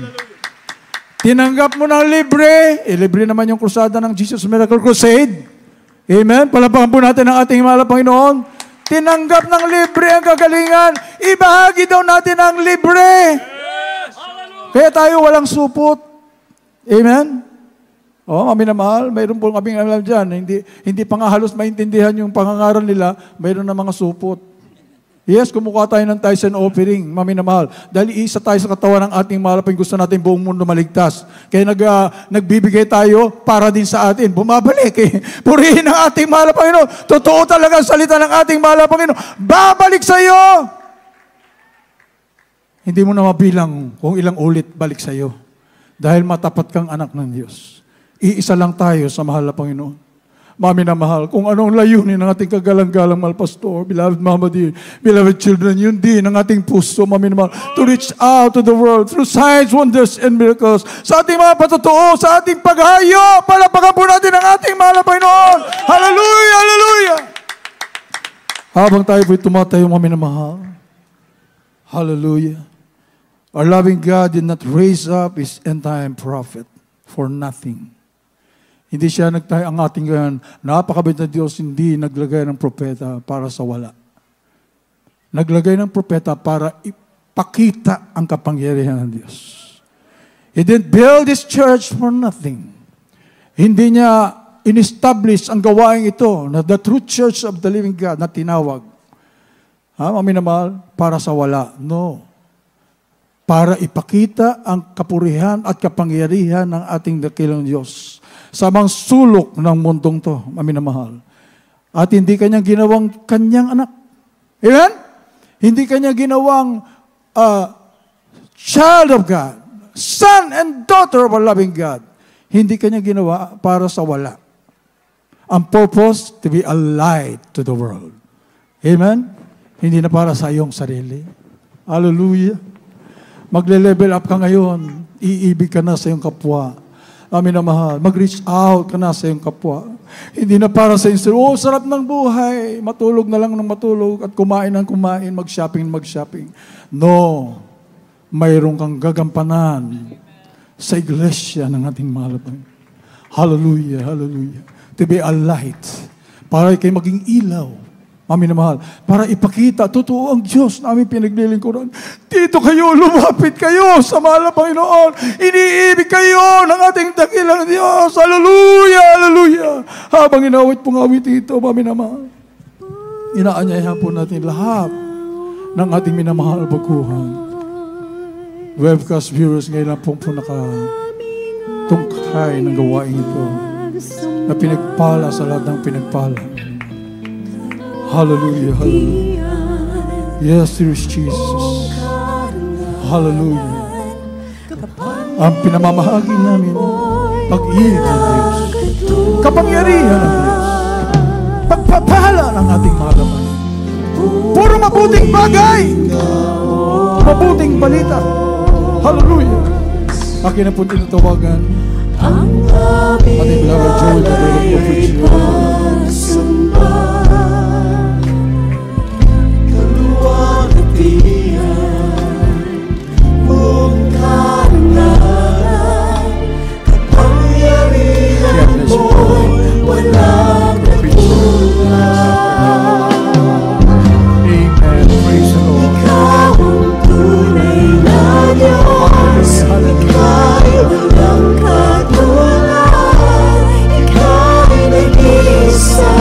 Tinanggap mo ng libre. Libre naman yung krusada ng Jesus Miracle Crusade. Amen? Palapakan po natin ang ating mahal na Panginoon. Tinanggap ng libre ang kagalingan. Ibahagi daw natin ang libre. Yes. Kaya tayo walang supot. Amen? Mami na mahal, mayroon po kaming alam dyan. Hindi pa nga halos maintindihan yung pangangaral nila, mayroon na mga supot. Yes, kumukuha tayo ng tithes and offering, mami na mahal. Dahil isa tayo sa katawan ng ating mahal, gusto natin buong mundo maligtas. Kaya nagbibigay tayo para din sa atin. Bumabalik Purihin ang ating mahal, Panginoon. Totoo talaga ang salita ng ating mahal, Panginoon. Babalik sa iyo. Hindi mo na mabilang kung ilang ulit balik sa iyo. Dahil matapat kang anak ng Diyos. Iisa lang tayo sa mahal na Panginoon. Mami na mahal, kung anong layunin ng ating kagalang-galang mahal pastor, beloved Mama dear, beloved children, yun din ang ating puso, mami na mahal, to reach out to the world through signs, wonders, and miracles. Sa ating mga patotoo, sa ating paghayo, palapakan po natin ang ating mahal na Panginoon. Hallelujah! Hallelujah! Habang tayo po'y tumatayo, mami na mahal, hallelujah. Our loving God did not raise up His end-time prophet for nothing. Hindi siya ang ating napakabait na Diyos, hindi naglagay ng propeta para sa wala. Naglagay ng propeta para ipakita ang kapangyarihan ng Diyos. He didn't build His church for nothing. Hindi niya in-establish ang gawain ito na the true church of the living God na tinawag. Mami na mahal, para sa wala. No. Para ipakita ang kapurihan at kapangyarihan ng ating dakilang Diyos sa mga sulok ng mundong to, mami na mahal. At hindi kanyang ginawang kanyang anak. Amen? Hindi kanya ginawang child of God. Son and daughter of a loving God. Hindi kanya ginawa para sa wala. Ang purpose, to be a light to the world. Amen? Hindi na para sa iyong sarili. Hallelujah. Magle-level up ka ngayon. Iibig ka na sa iyong kapwa. Amin na mahal. Mag-reach out ka na sa iyong kapwa. Hindi na para sa iyong sarili. Oh, sarap ng buhay. Matulog na lang ng matulog at kumain ng kumain, mag-shopping, mag-shopping. No. Mayroon kang gagampanan sa iglesia ng ating mahal. Hallelujah, hallelujah. To be a light. Para kayo maging ilaw. Amin na mahal. Para ipakita, totoo ang Diyos na aming pinaglilingkuran. Dito kayo, lumapit kayo sa mahal na Panginoon. Iniibig kayo ng ating dakilang Diyos. Hallelujah, hallelujah. Habang inawit pong awit ito, amin na mahal. Inaanyayahan po natin lahat ng ating minamahal baguhan. Webcast viewers ngayon lang pong nakatungkay ng gawain ito na pinagpala sa lahat ng pinagpala. Hallelujah, hallelujah. Yes, there is Jesus. Hallelujah. Ang pinamamahagi namin, pag-ibig ng Diyos, kapangyarihan ng Diyos, pagpapala ng ating mahalaman. Puro mabuting bagay, mabuting balita. Hallelujah. Akin na po tinatawagan ating beloved Joey Gabriel of Virginia. Ikaw ay nag-iisa.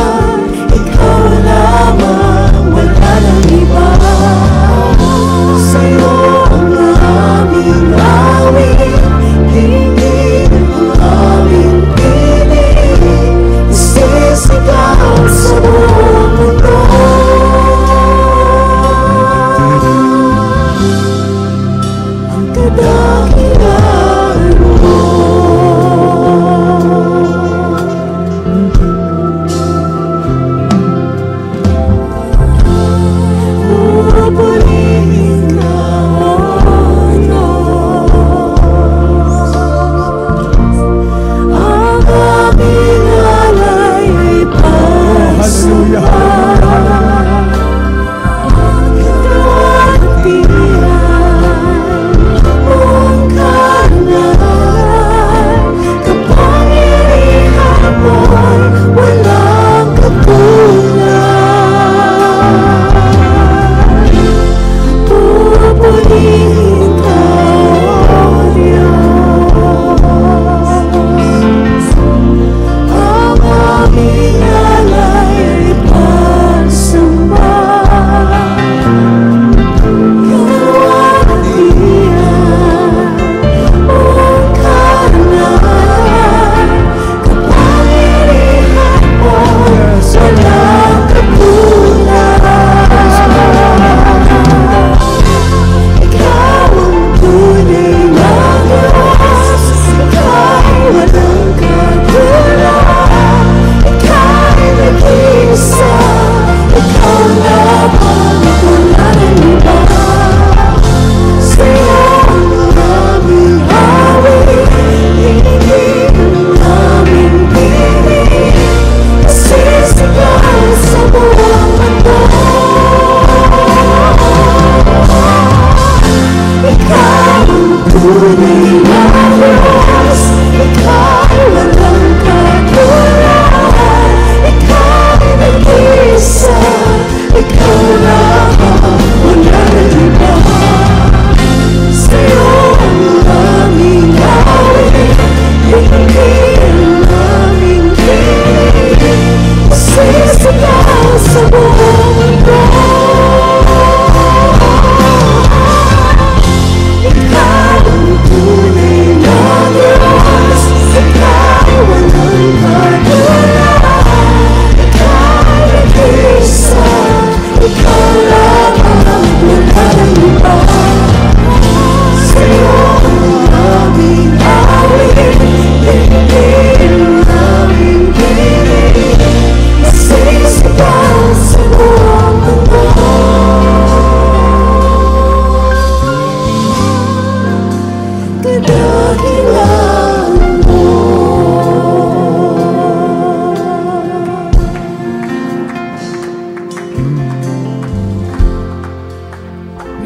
dakilang mo.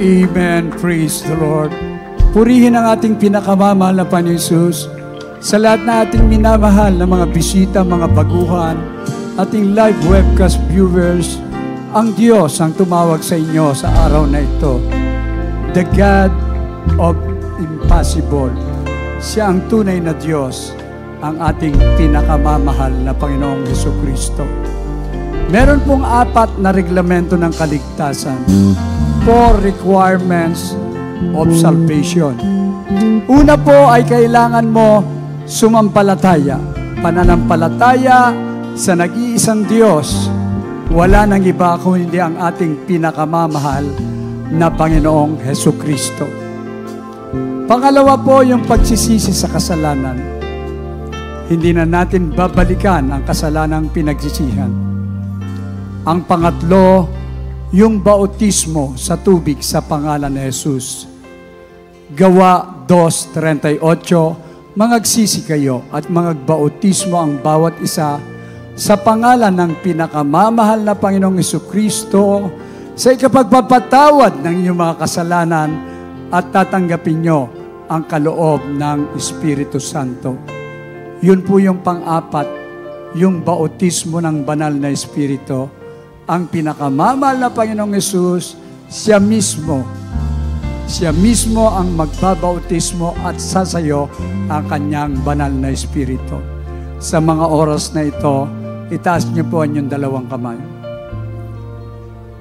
Amen. Praise the Lord. Purihin ang ating pinakamamahal na Panginoon Jesus sa lahat na ating minamahal na mga bisita, mga baguhan, ating live webcast viewers. Ang Diyos ang tumawag sa inyo sa araw na ito. The God of impossible. Siya ang tunay na Diyos, ang ating pinakamamahal na Panginoong Jesucristo. Meron pong 4 na reglamento ng kaligtasan. 4 requirements of salvation. Una po ay kailangan mo sumampalataya. Pananampalataya sa nag-iisang Diyos. Wala nang iba kung hindi ang ating pinakamamahal na Panginoong Jesucristo. Pangalawa po yung pagsisisi sa kasalanan. Hindi na natin babalikan ang kasalanang pinagsisihan. Ang pangatlo, yung bautismo sa tubig sa pangalan ni Jesus. Gawa 2:38, mangagsisi kayo at mangagbautismo ang bawat isa sa pangalan ng pinakamamahal na Panginoong Jesucristo sa ikapagpapatawad ng inyong mga kasalanan at tatanggapin nyo ang kaloob ng Espiritu Santo. Yun po yung pang-4, yung bautismo ng banal na Espiritu. Ang pinakamamahal na Panginoong Jesus, siya mismo ang magbabautismo at sasayo ang kanyang banal na Espiritu. Sa mga oras na ito, itaas niyo po ang inyong 2 kamay.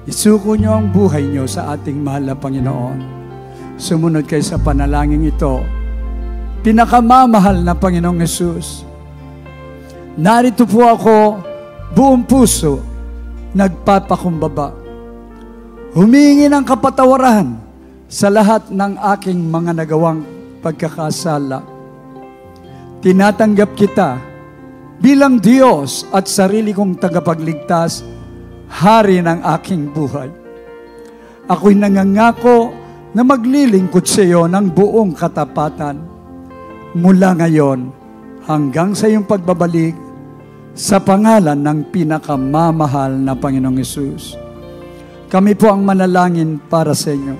Isuko niyo ang buhay niyo sa ating mahal na Panginoon. Sumunod kayo sa panalangin ito. Pinakamamahal na Panginoong Jesus, narito po ako buong puso, nagpapakumbaba. Humingi ng kapatawaran sa lahat ng aking mga nagawang pagkakasala. Tinatanggap kita bilang Diyos at sarili kong tagapagligtas, hari ng aking buhay. Ako'y nangangako na maglilingkod sa iyo ng buong katapatan mula ngayon hanggang sa iyong pagbabalik sa pangalan ng pinakamamahal na Panginoong Hesus. Kami po ang manalangin para sa inyo.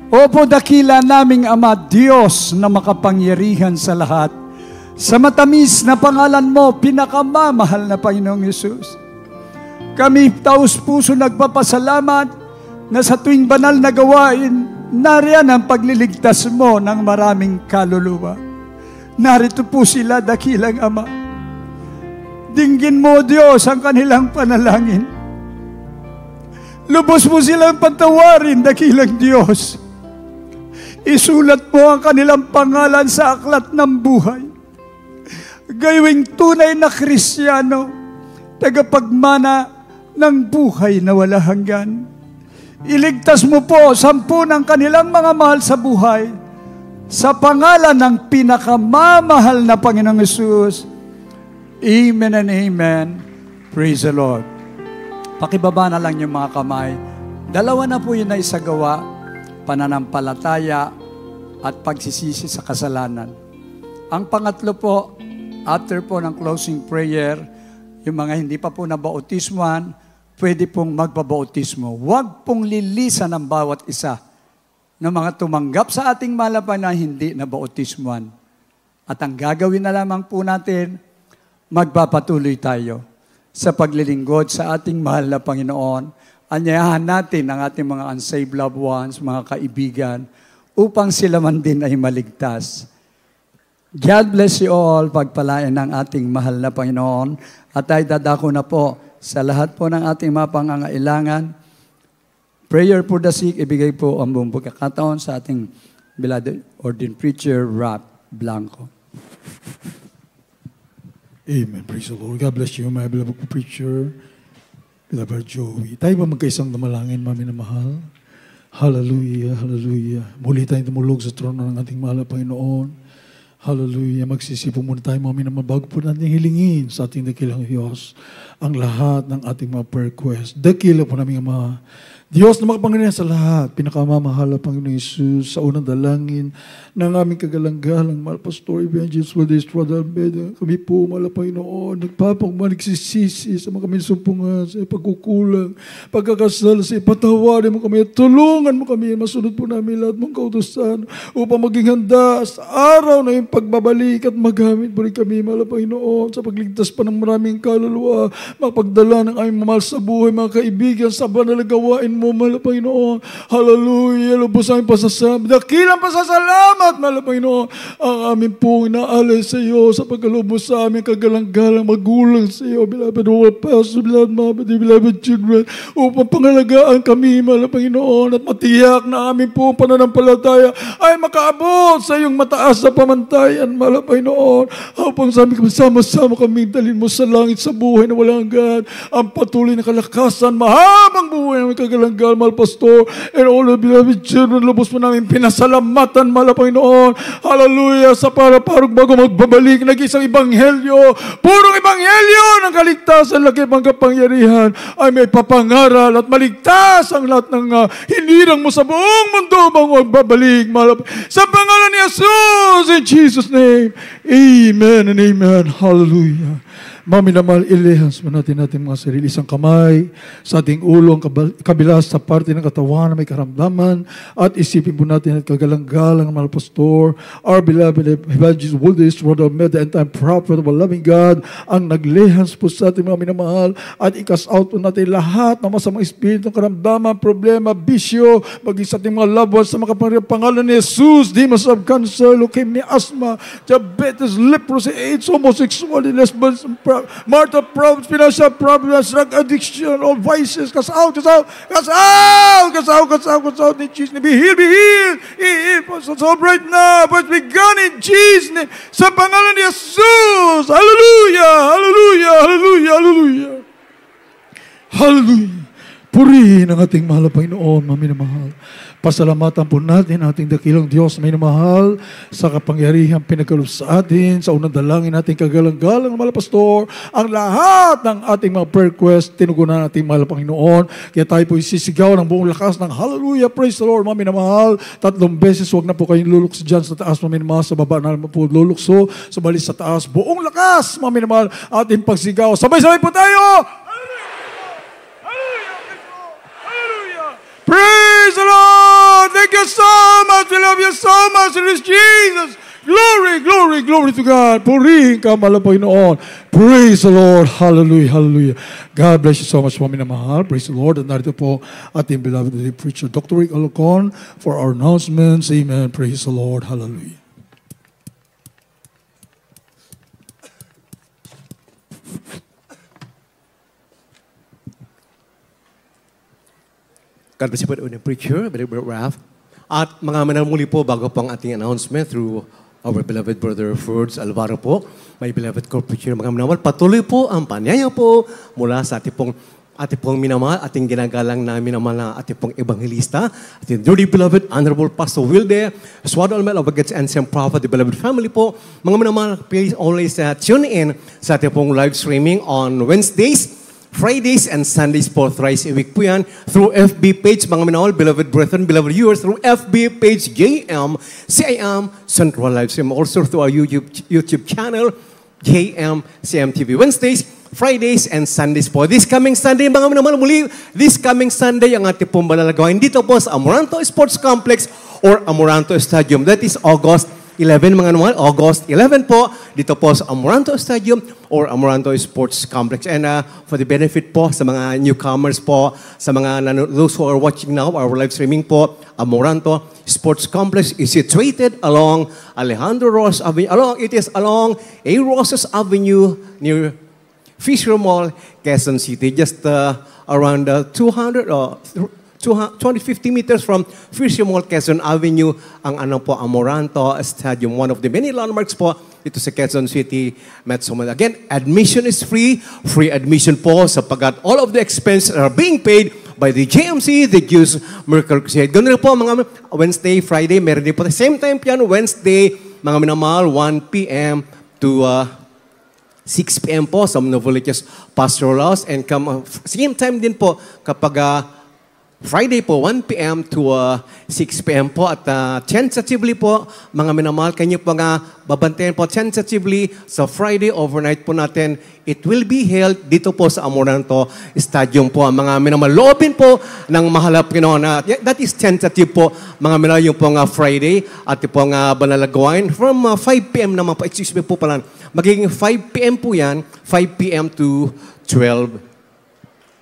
Opo, dakila naming Ama, Diyos na makapangyarihan sa lahat, sa matamis na pangalan mo, pinakamamahal na Panginoong Hesus. Kami taos puso nagpapasalamat na sa tuwing banal na gawain, nariyan ang pagliligtas mo ng maraming kaluluwa. Narito po sila, dakilang Ama. Dinggin mo, Diyos, ang kanilang panalangin. Lubos mo silang patawarin, dakilang Diyos. Isulat mo ang kanilang pangalan sa aklat ng buhay. Gayuing tunay na Kristiyano, tagapagmana ng buhay na wala hanggan. Iligtas mo po 10 ng kanilang mga mahal sa buhay sa pangalan ng pinakamamahal na Panginoong Hesus. Amen and amen. Praise the Lord. Pakibaba na lang yung mga kamay. 2 na po yun na isagawa, pananampalataya at pagsisisi sa kasalanan. Ang pangatlo po, after po ng closing prayer, yung mga hindi pa po nabautismuhan, pwede pong magbabautismo. Huwag pong lilisan ang bawat isa ng mga tumanggap sa ating malapan na hindi nabautismuhan. At ang gagawin na lamang po natin, magpapatuloy tayo sa paglilingkod sa ating mahal na Panginoon. Anyayahan natin ang ating mga unsaved loved ones, mga kaibigan, upang sila man din ay maligtas. God bless you all, pagpalain ng ating mahal na Panginoon. At ay dadako na po sa lahat po ng ating mga pangangailangan. Prayer for the sick, ibigay po ang buong pagkakataon sa ating beloved ordained preacher, Rap Blanco. Amen. Praise the Lord. God bless you, my beloved preacher, beloved Joey. Tayo ba magkaisang dumalangin, mami na mahal? Hallelujah, hallelujah. Muli tayong tumulog sa trono ng ating mahal na Panginoon. Hallelujah. Magsisipo muna tayo, mami na bago po natin hilingin sa ating dakilang Diyos ang lahat ng ating mga prayer request. Dakila po namin, Ama. Diyos na makapangyarihan sa lahat, pinakamamahal na Panginoon Yesus, sa unang dalangin ng aming kagalang-galang, mahal Pastor Evangelist Valdez Rodalmeda, kami po, mahal Panginoon, nagpapagsisisi sa mga kami sumpungan, sa pagkukulang, pagkakasal, sa ipatawarin mo kami, tulungan mo kami, masunod po namin lahat mong kautusan, upang maging handa sa araw na yung pagbabalik at magamit po rin kami, mahal Panginoon, sa pagligtas pa ng maraming kaluluwa, mapagdala ng aming mamahal sa buhay, mga kaibigan, sa banal na gawain mo, mahal Panginoon. Hallelujah. Lubos ang pasasalamat. Dakilang pasasalamat, mahal Panginoon. Ang aming pong inaalay sa iyo sa pagkalubos sa aming kagalang-galang magulang sa iyo, beloved all pastors, beloved mga beloved children, upang pangalagaan kami, mahal Panginoon, at matiyak na aming pong pananampalataya ay makaabot sa iyong mataas na pamantayan, mahal Panginoon. Upang sa aming sama-sama kami dalhin mo sa langit sa buhay na walang hanggan, ang patuloy na kalakasan, mahabang buhay ng kagalang mahal Pastor, and all the beloved children, lubos mo namin pinasalamatan, mahal Panginoon. Hallelujah, sa para-parang bago magbabalik, nag-isang ebanghelyo, purong ebanghelyo ng kaligtasan, laki pang kapangyarihan, ay may papangaral at maligtas ang lahat ng hinirang mo sa buong mundo bago magbabalik, mahal sa pangalan ni Jesus, in Jesus' name, amen and amen. Hallelujah. Maminamahal, ilihas mo natin mga sarili, isang kamay sa ating ulo, ang kabilas sa parte ng katawan na may karamdaman, at isipin po natin at kagalang-galang, mahal Pastor, our beloved Evangelist Valdez Rodalmeda, and time prophet of a loving God, ang naglihas po sa ating mga minamahal, at i-cast out po natin lahat ng masamang espiritu, karamdaman, problema, bisyo, maging sa ating mga loved ones, sa mga pangalan ni Jesus, demons of cancer, leukemia, asthma, diabetes, leprosy, AIDS, homosexuality, lesbianism, marital problems, financial problems, drug addiction, all vices, cast out, cast out, cast out, cast out, cast out, cast out in Jesus' name. Be healed, be healed, so right now, but begun in Jesus' name, sa pangalan ni Jesus. Hallelujah, hallelujah, hallelujah, hallelujah. Hallelujah. Purihin ang ating mahal na Panginoon, maminamahal. Pasalamatan po natin ang ating dakilang Diyos, maminamahal, sa kapangyarihang pinagkaloob sa atin, sa unang dalangin natin kagalang-galang, mahal Pastor, ang lahat ng ating mga prayer request, tinugunan natin mahal na Panginoon. Kaya tayo po isisigaw ng buong lakas ng hallelujah, praise the Lord, maminamahal. 3 beses, huwag na po kayong lulukso dyan sa taas, maminamahal, sa baba na po lulukso, sa balis sa taas, buong lakas, maminamahal, ating pagsigaw. Sabay-sabay po tayo! Praise the Lord! Thank you so much! We love you so much! It is Jesus! Glory, glory, glory to God! Purihin ka, mahal na Panginoon. Praise the Lord! Hallelujah, hallelujah. God bless you so much, mga minamahal. Praise the Lord. At narito po ating beloved preacher, Dr. Rick Alocon, for our announcements. Amen. Praise the Lord. Hallelujah. God bless you po the preacher, Brother Ralph. At mga manamuli po, bago po ang ating announcement through our beloved Brother Ferds Alvaro po, my beloved co-preacher, mga minamahal, patuloy po ang panyaya po mula sa ating pong minamahal, ating ginagalang na minamahal na ating pong evangelista, ating dearly beloved Honorable Pastor Wilde, Swadal Mel of Agates and Sam Prophet, the beloved family po. Mga minamahal, please always tune in sa ating pong live streaming on Wednesdays, Fridays and Sundays po, thrice a week po yan, through FB page, mga minahal, beloved brethren, beloved viewers, through FB page, JM, CIM, Central Live Stream, also through our YouTube channel, JM, CM TV, Wednesdays, Fridays, and Sundays po. This coming Sunday, mga minamahal, muli, this coming Sunday, ang ating pong malalagawain dito po sa Amoranto Sports Complex or Amoranto Stadium. That is August 11, mga naman, August 11 po, dito po sa Amoranto Stadium or Amoranto Sports Complex. And for the benefit po sa mga newcomers po, sa mga those who are watching now, our live streaming po, Amoranto Sports Complex is situated along Alejandro Ross Avenue. It is along A. Rosas Avenue near Fisher Mall, Quezon City, just around 250 meters from Fisher Mall, Quezon Avenue, ang Amoranto Stadium, one of the many landmarks po dito sa Quezon City, Metro Manila. Again, admission is free admission po sapagkat all of the expenses are being paid by the JMC, the Jews Miracle Crusade. Ganun po mga Wednesday, Friday, meron din po. Same time yan, Wednesday, mga minamahal, 1 p.m. to 6 p.m. po sa Novoliches Pastoral House. And same time din po kapag Friday po, 1 p.m. to 6 p.m. po. At tentatively po, mga minamahal, kanyo po nga babantayan po tentatively sa Friday overnight po natin. It will be held dito po sa Amoranto Stadium po. Mga minamahal, loobin po ng mahalap Pinoon. That is tentative po, mga minamahal, yung po nga Friday at yung po nga banalagawain from 5 p.m. naman po. Excuse me po pala. Magiging 5 p.m. po yan, 5 p.m. to 12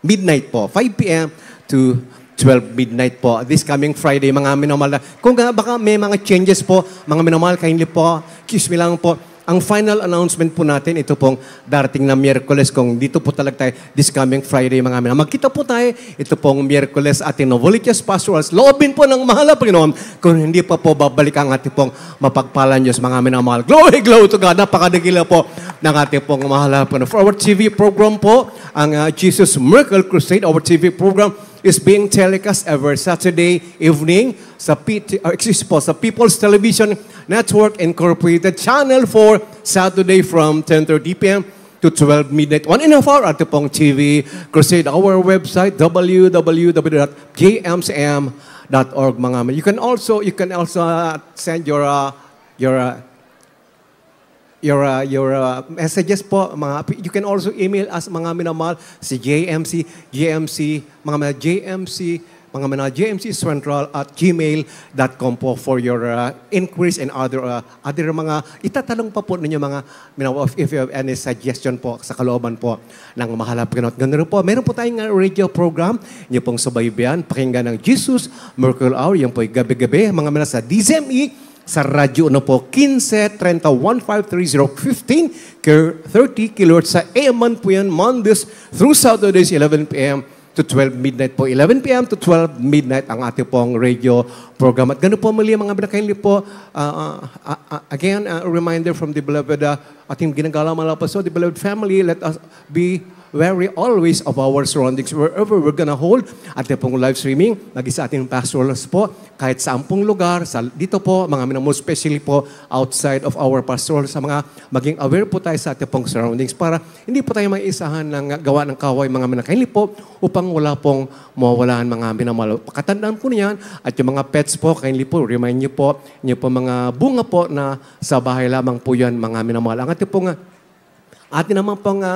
midnight po. 5 p.m. to 12 midnight po. This coming Friday, mga minamahal. Kung baka may mga changes po, mga minamahal, kindly po, excuse me lang po, ang final announcement po natin, ito pong darating na Miyerkules, kung dito po talaga tayo, this coming Friday, mga minamahal. Magkita po tayo, ito pong Miyerkules, ating Novoliches Pastorals. Loobin po ng mahal na Panginoon, kung hindi pa po babalik ang ating pong mapagpalan Diyos, mga minamahal. Glory, glory to God. Napakadagila po ng ating pong mahal na Panginoon. For our TV program po, ang Jesus Miracle Crusade, our TV program, is being telecast every Saturday evening sa People's Television Network Incorporated Channel 4, Saturday from 10:30 p.m. to 12 midnight. 1.5 hour at pong TV Crusade. Our website, www.jmcm.org. You can also send your messages po, you can also email us, mga minamahal, si JMC Central@gmail.com po for your inquiries and other mga itatanong pa po ninyo, mga minamahal, if you have any suggestion po sa kalooban po ng mahalap Panginoon. Ganun po, meron po tayong radio program, niyo pong subaybayan, pakinggan ng Jesus Miracle Hour, yung po gabi-gabi, mga minamahal, sa DZME, sa radyo po, 15-30-153-015, 30 kHz sa AM po yan, Mondays through Saturdays, 11 p.m. to 12 midnight po. 11 p.m. to 12 midnight ang ating pong radio program. At gano'n po muli mga binakainli po, again, a reminder from the beloved, ating ginagalang mga lapaso, the beloved family, let us be wary always of our surroundings wherever we're gonna hold ating pong live streaming, lagi sa ating pastorals po, kahit sa ampong lugar, dito po, mga minamahal, especially po outside of our pastorals, sa mga maging aware po tayo sa ating pong surroundings para hindi po tayo maisahan ng gawa ng kaway, mga minamahal, po, upang wala pong mawawalan, mga minamahal. Pakatandaan po niyan, at yung mga pets po, kindly po, remind niyo po mga bunga po na sa bahay lamang po yan, mga minamahal. Ang ating pong atin naman pong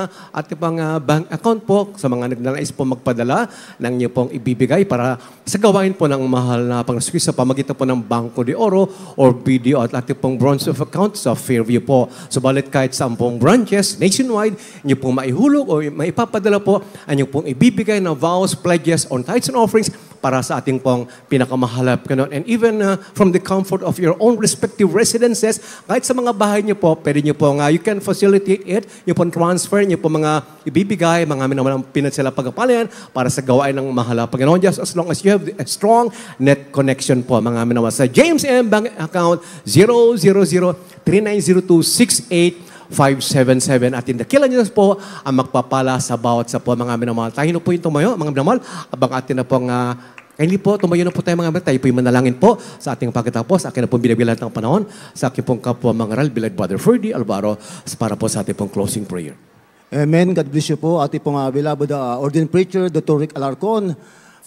bank account po sa mga nagnanais po magpadala ng niyo pong ibibigay para sa gawain po ng mahal na pangasuki sa pamagitan po ng Banco de Oro or BDO at ating pong branch of account sa Fairview po. Subalit kahit sa pong branches nationwide, niyo pong maihulog o maipapadala po ang niyo pong ibibigay na vows, pledges, on tithes and offerings para sa ating pong pinakamahalap. And even from the comfort of your own respective residences, kahit sa mga bahay niyo po, pwede niyo po you can facilitate it, niyo po transfer, niyo po mga ibibigay, mga minamalang pinansala pagkapalayan para sa gawain ng mahalap. Panginoon, just as long as you have a strong net connection po, mga minamalang. Sa James M. Bank account 000-3902-68577 at indakilan niyo po ang magpapala sa bawat sa po, mga minamahal. Tayo po yung tumayo, mga minamahal, abang atin na pong kindly po, tumayo na po tayo, mga minamahal. Tayo po yung manalangin po sa ating pagkatapos. Akin na pong binabilan ng panahon sa aking pong kapwa mangaral, beloved Brother Ferdy Alvaro, para po sa ating pong closing prayer. Amen. God bless you po. Ating pong beloved ordained preacher, Dr. Rick Alarcon.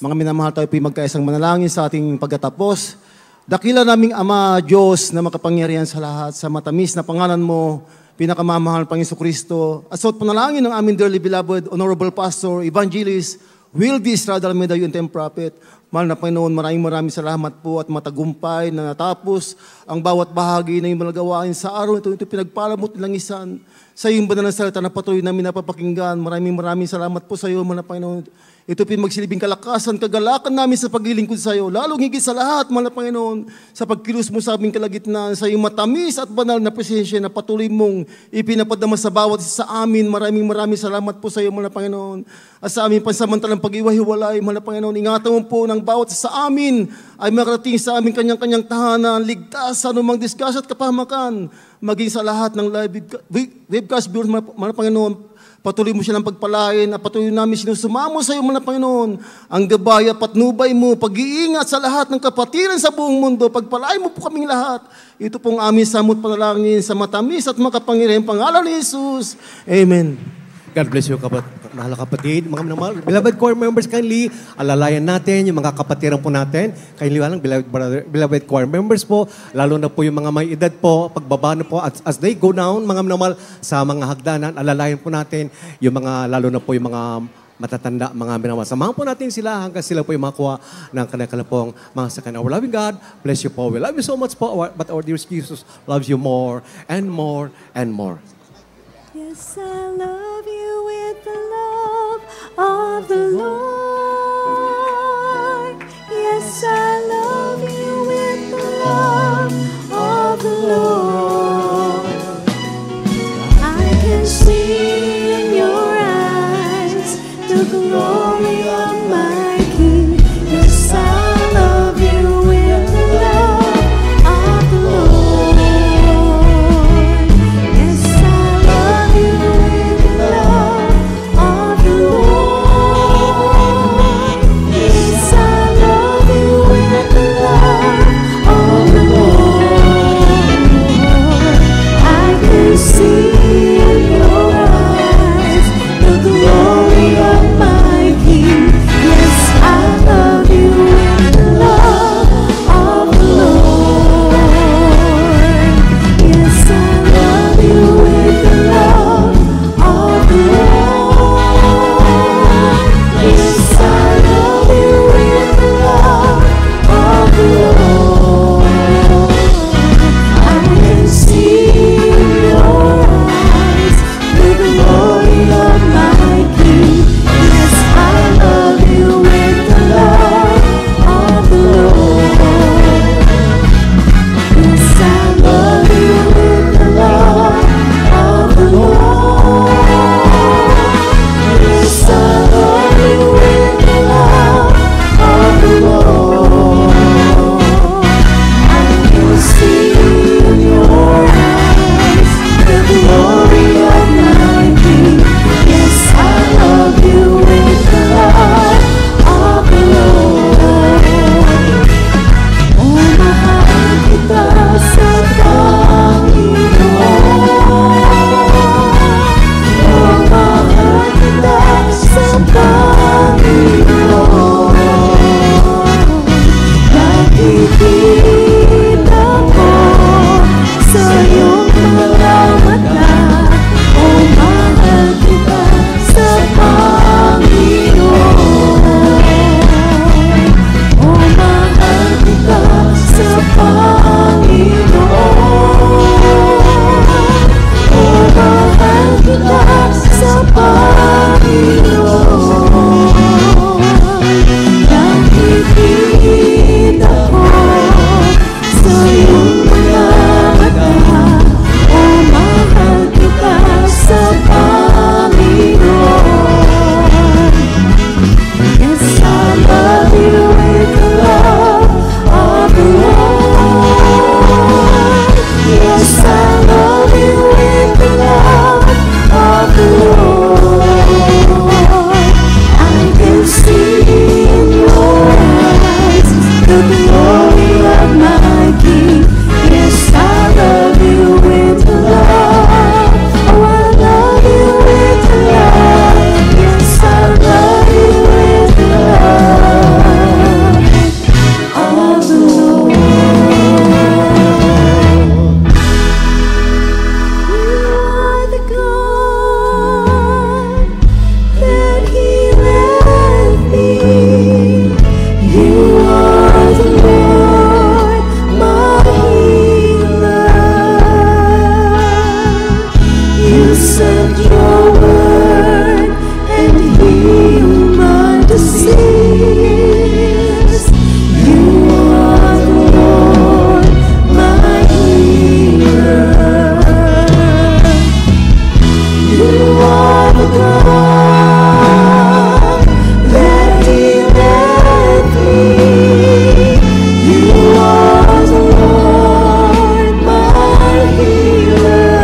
Mga minamahal, tayo po yung magkaisang manalangin sa ating pagkatapos. Dakila naming Ama, Diyos na makapangyarihan sa lahat, sa matamis na pangalan mo, pinakamamahal Panginoon Kristo. At sa panalangin ng aming dearly beloved, Honorable Pastor, Evangelist, Wildy Estrada Almeida, yung Prophet. Mahal na Panginoon, maraming salamat po at matagumpay na natapos ang bawat bahagi na yung mga gawain sa araw ito pinagpalamot nilang isan. Sa iyong banal na salita na patuloy namin napapakinggan. Maraming salamat po sa iyo, mahal na Panginoon. Ito pinagsilbing kalakasan, kagalakan namin sa paglilingkod sa iyo. Lalong higit sa lahat, mahal na Panginoon, sa pagkilos mo sa aming kalagitnaan, sa iyong matamis at banal na presensya na patuloy mong ipinapadama sa bawat isa sa amin. Maraming salamat po sa iyo, mahal na Panginoon. At sa aming pansamantalang pag-iwahiwalay, mahal na Panginoon, ingatan mo po ng bawat isa sa amin ay makarating sa aming kanyang-kanyang tahanan, ligtas sa anumang disgrasya at kapahamakan, maging sa lahat ng live webcast viewers, mahal na Panginoon. Patuloy mo siya ng pagpalain at patuloy namin sinusumamo sa iyo, mga Panginoon, ang gabay at patnubay mo, pag-iingat sa lahat ng kapatiran sa buong mundo, pagpalain mo po kaming lahat. Ito pong aming samot panalangin sa matamis at makapangyarihang pangalan ni Jesus. Amen. God bless you, kapatid. Mahal na kapatid, mga minamahal, beloved choir members, kindly, alalayan natin yung mga kapatiran po natin. Kindly walang beloved choir members po, lalo na po yung mga may edad po, pagbaba na po, as they go down, mga minamahal, sa mga hagdanan, alalayan po natin yung mga, lalo na po yung mga matatanda, mga minamahal. Samahan po natin sila hanggang sila po yung makuha ng kanilang pong mga sakyan. Our loving God, bless you po. We love you so much po, but our dear Jesus loves you more and more and more. Yes, I love you with the love of the Lord. Yes, I love you with the love of the Lord. I can see in your eyes the glory of my King. Yes, I love you with the love of the Lord. Yes, I love you with the love of the Lord. Yes, I love you with the love of the Lord. I can see in your eyes the glory of my King. Yes, I love you with the love of the Lord. Yes, I love you with the love of the Lord. Yes, I love you with the love of the Lord. I can see in your eyes the glory of my King. Yes, I love you with the love of the Lord. Yes, I love you with the love of the Lord. Yes, I love you with the love of the Lord. I can see in your eyes the glory of my King. Yes, I love you with the love of the Lord. Oh, mahal kita sa Panginoon. Oh, mahal kita sa Panginoon. Nakikita ko sa iyong mga mata. Oh, mahal kita sa Panginoon. Oh, mahal kita sa Panginoon. Oh, mahal kita sa Panginoon. Nakikita ko sa iyong mga mata. Oh, mahal kita sa Panginoon. Yes, I love you with the love of the Lord. Yes, I love you with the love of the Lord. I can see in your eyes the glory of my King. Yes, I love you with the love. Oh, I love you with the love. Yes, I love you with the love of the Lord. You are the God that healeth me. You are the Lord, my healer. You sent your word and healed my disease. You are the Lord, my healer. You are the God that healeth me. You are the Lord, my healer.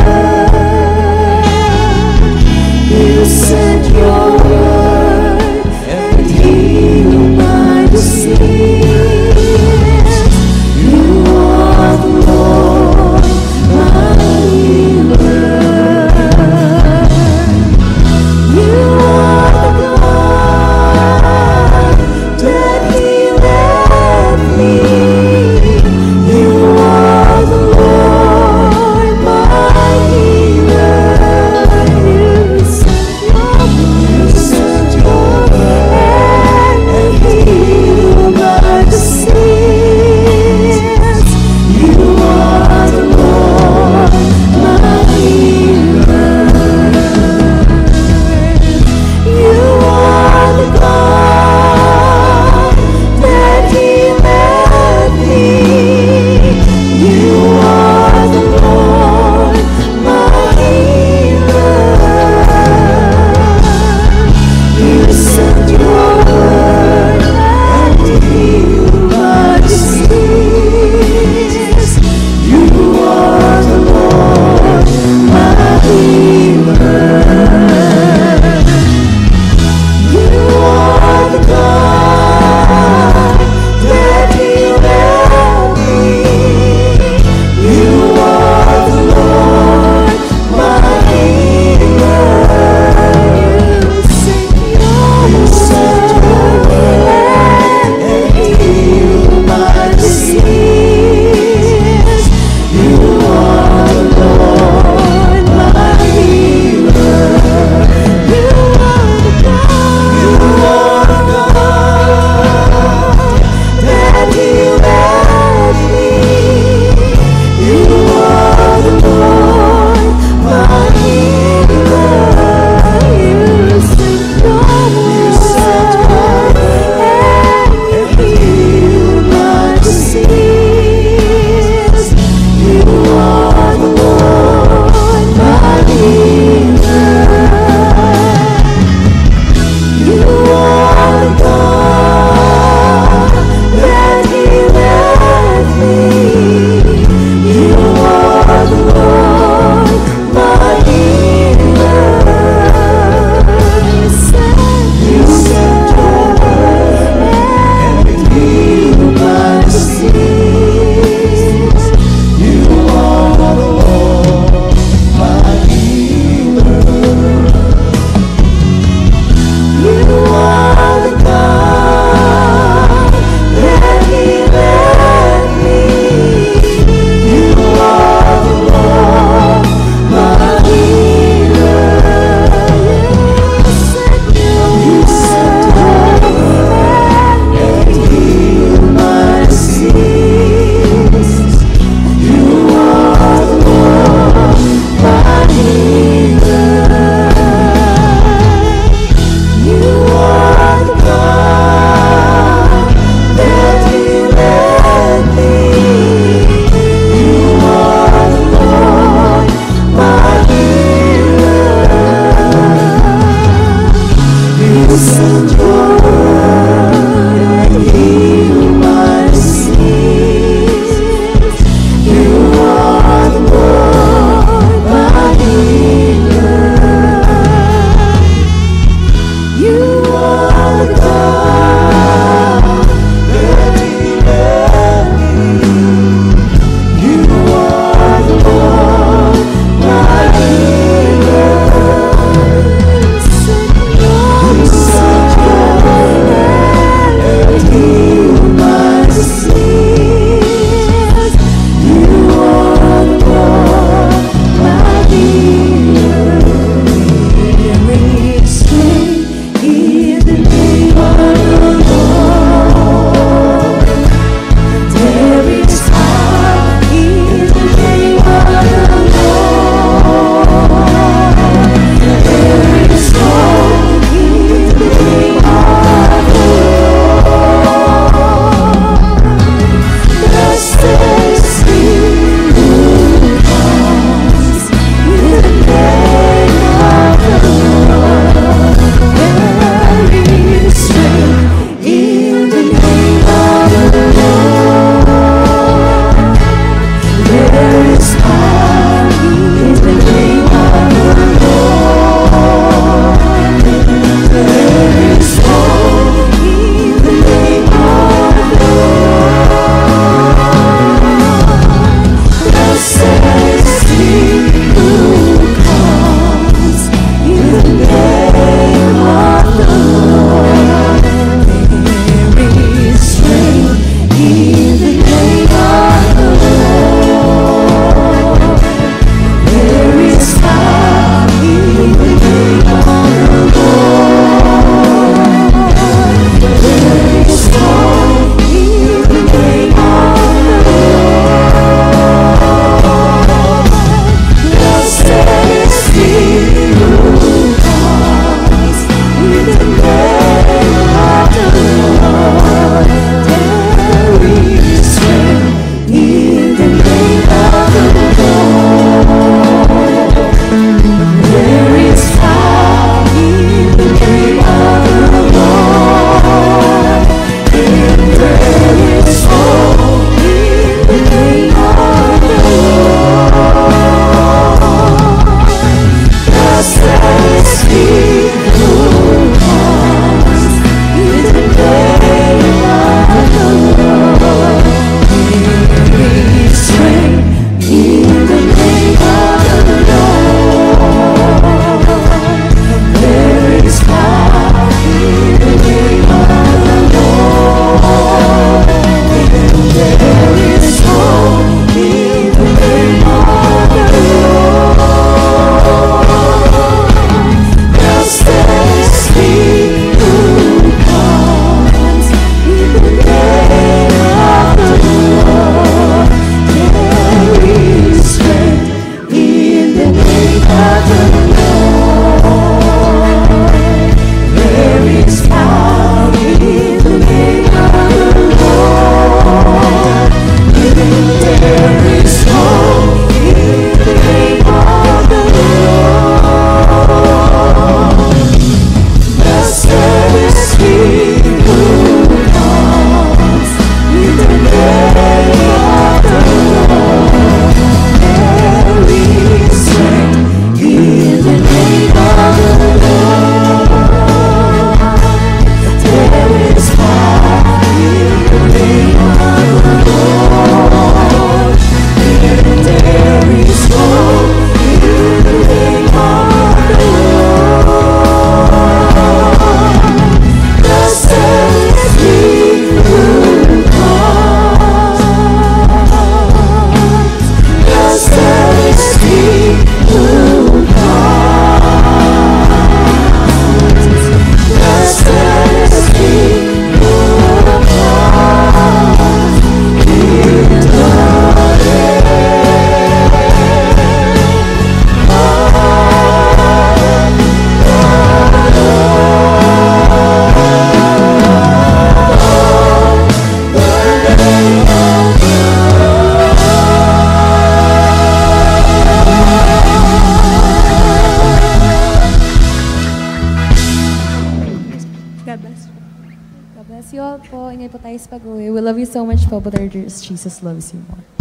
out po. Ingat po tayo sa pag-uwi. We love you so much po, but our Jesus loves you more.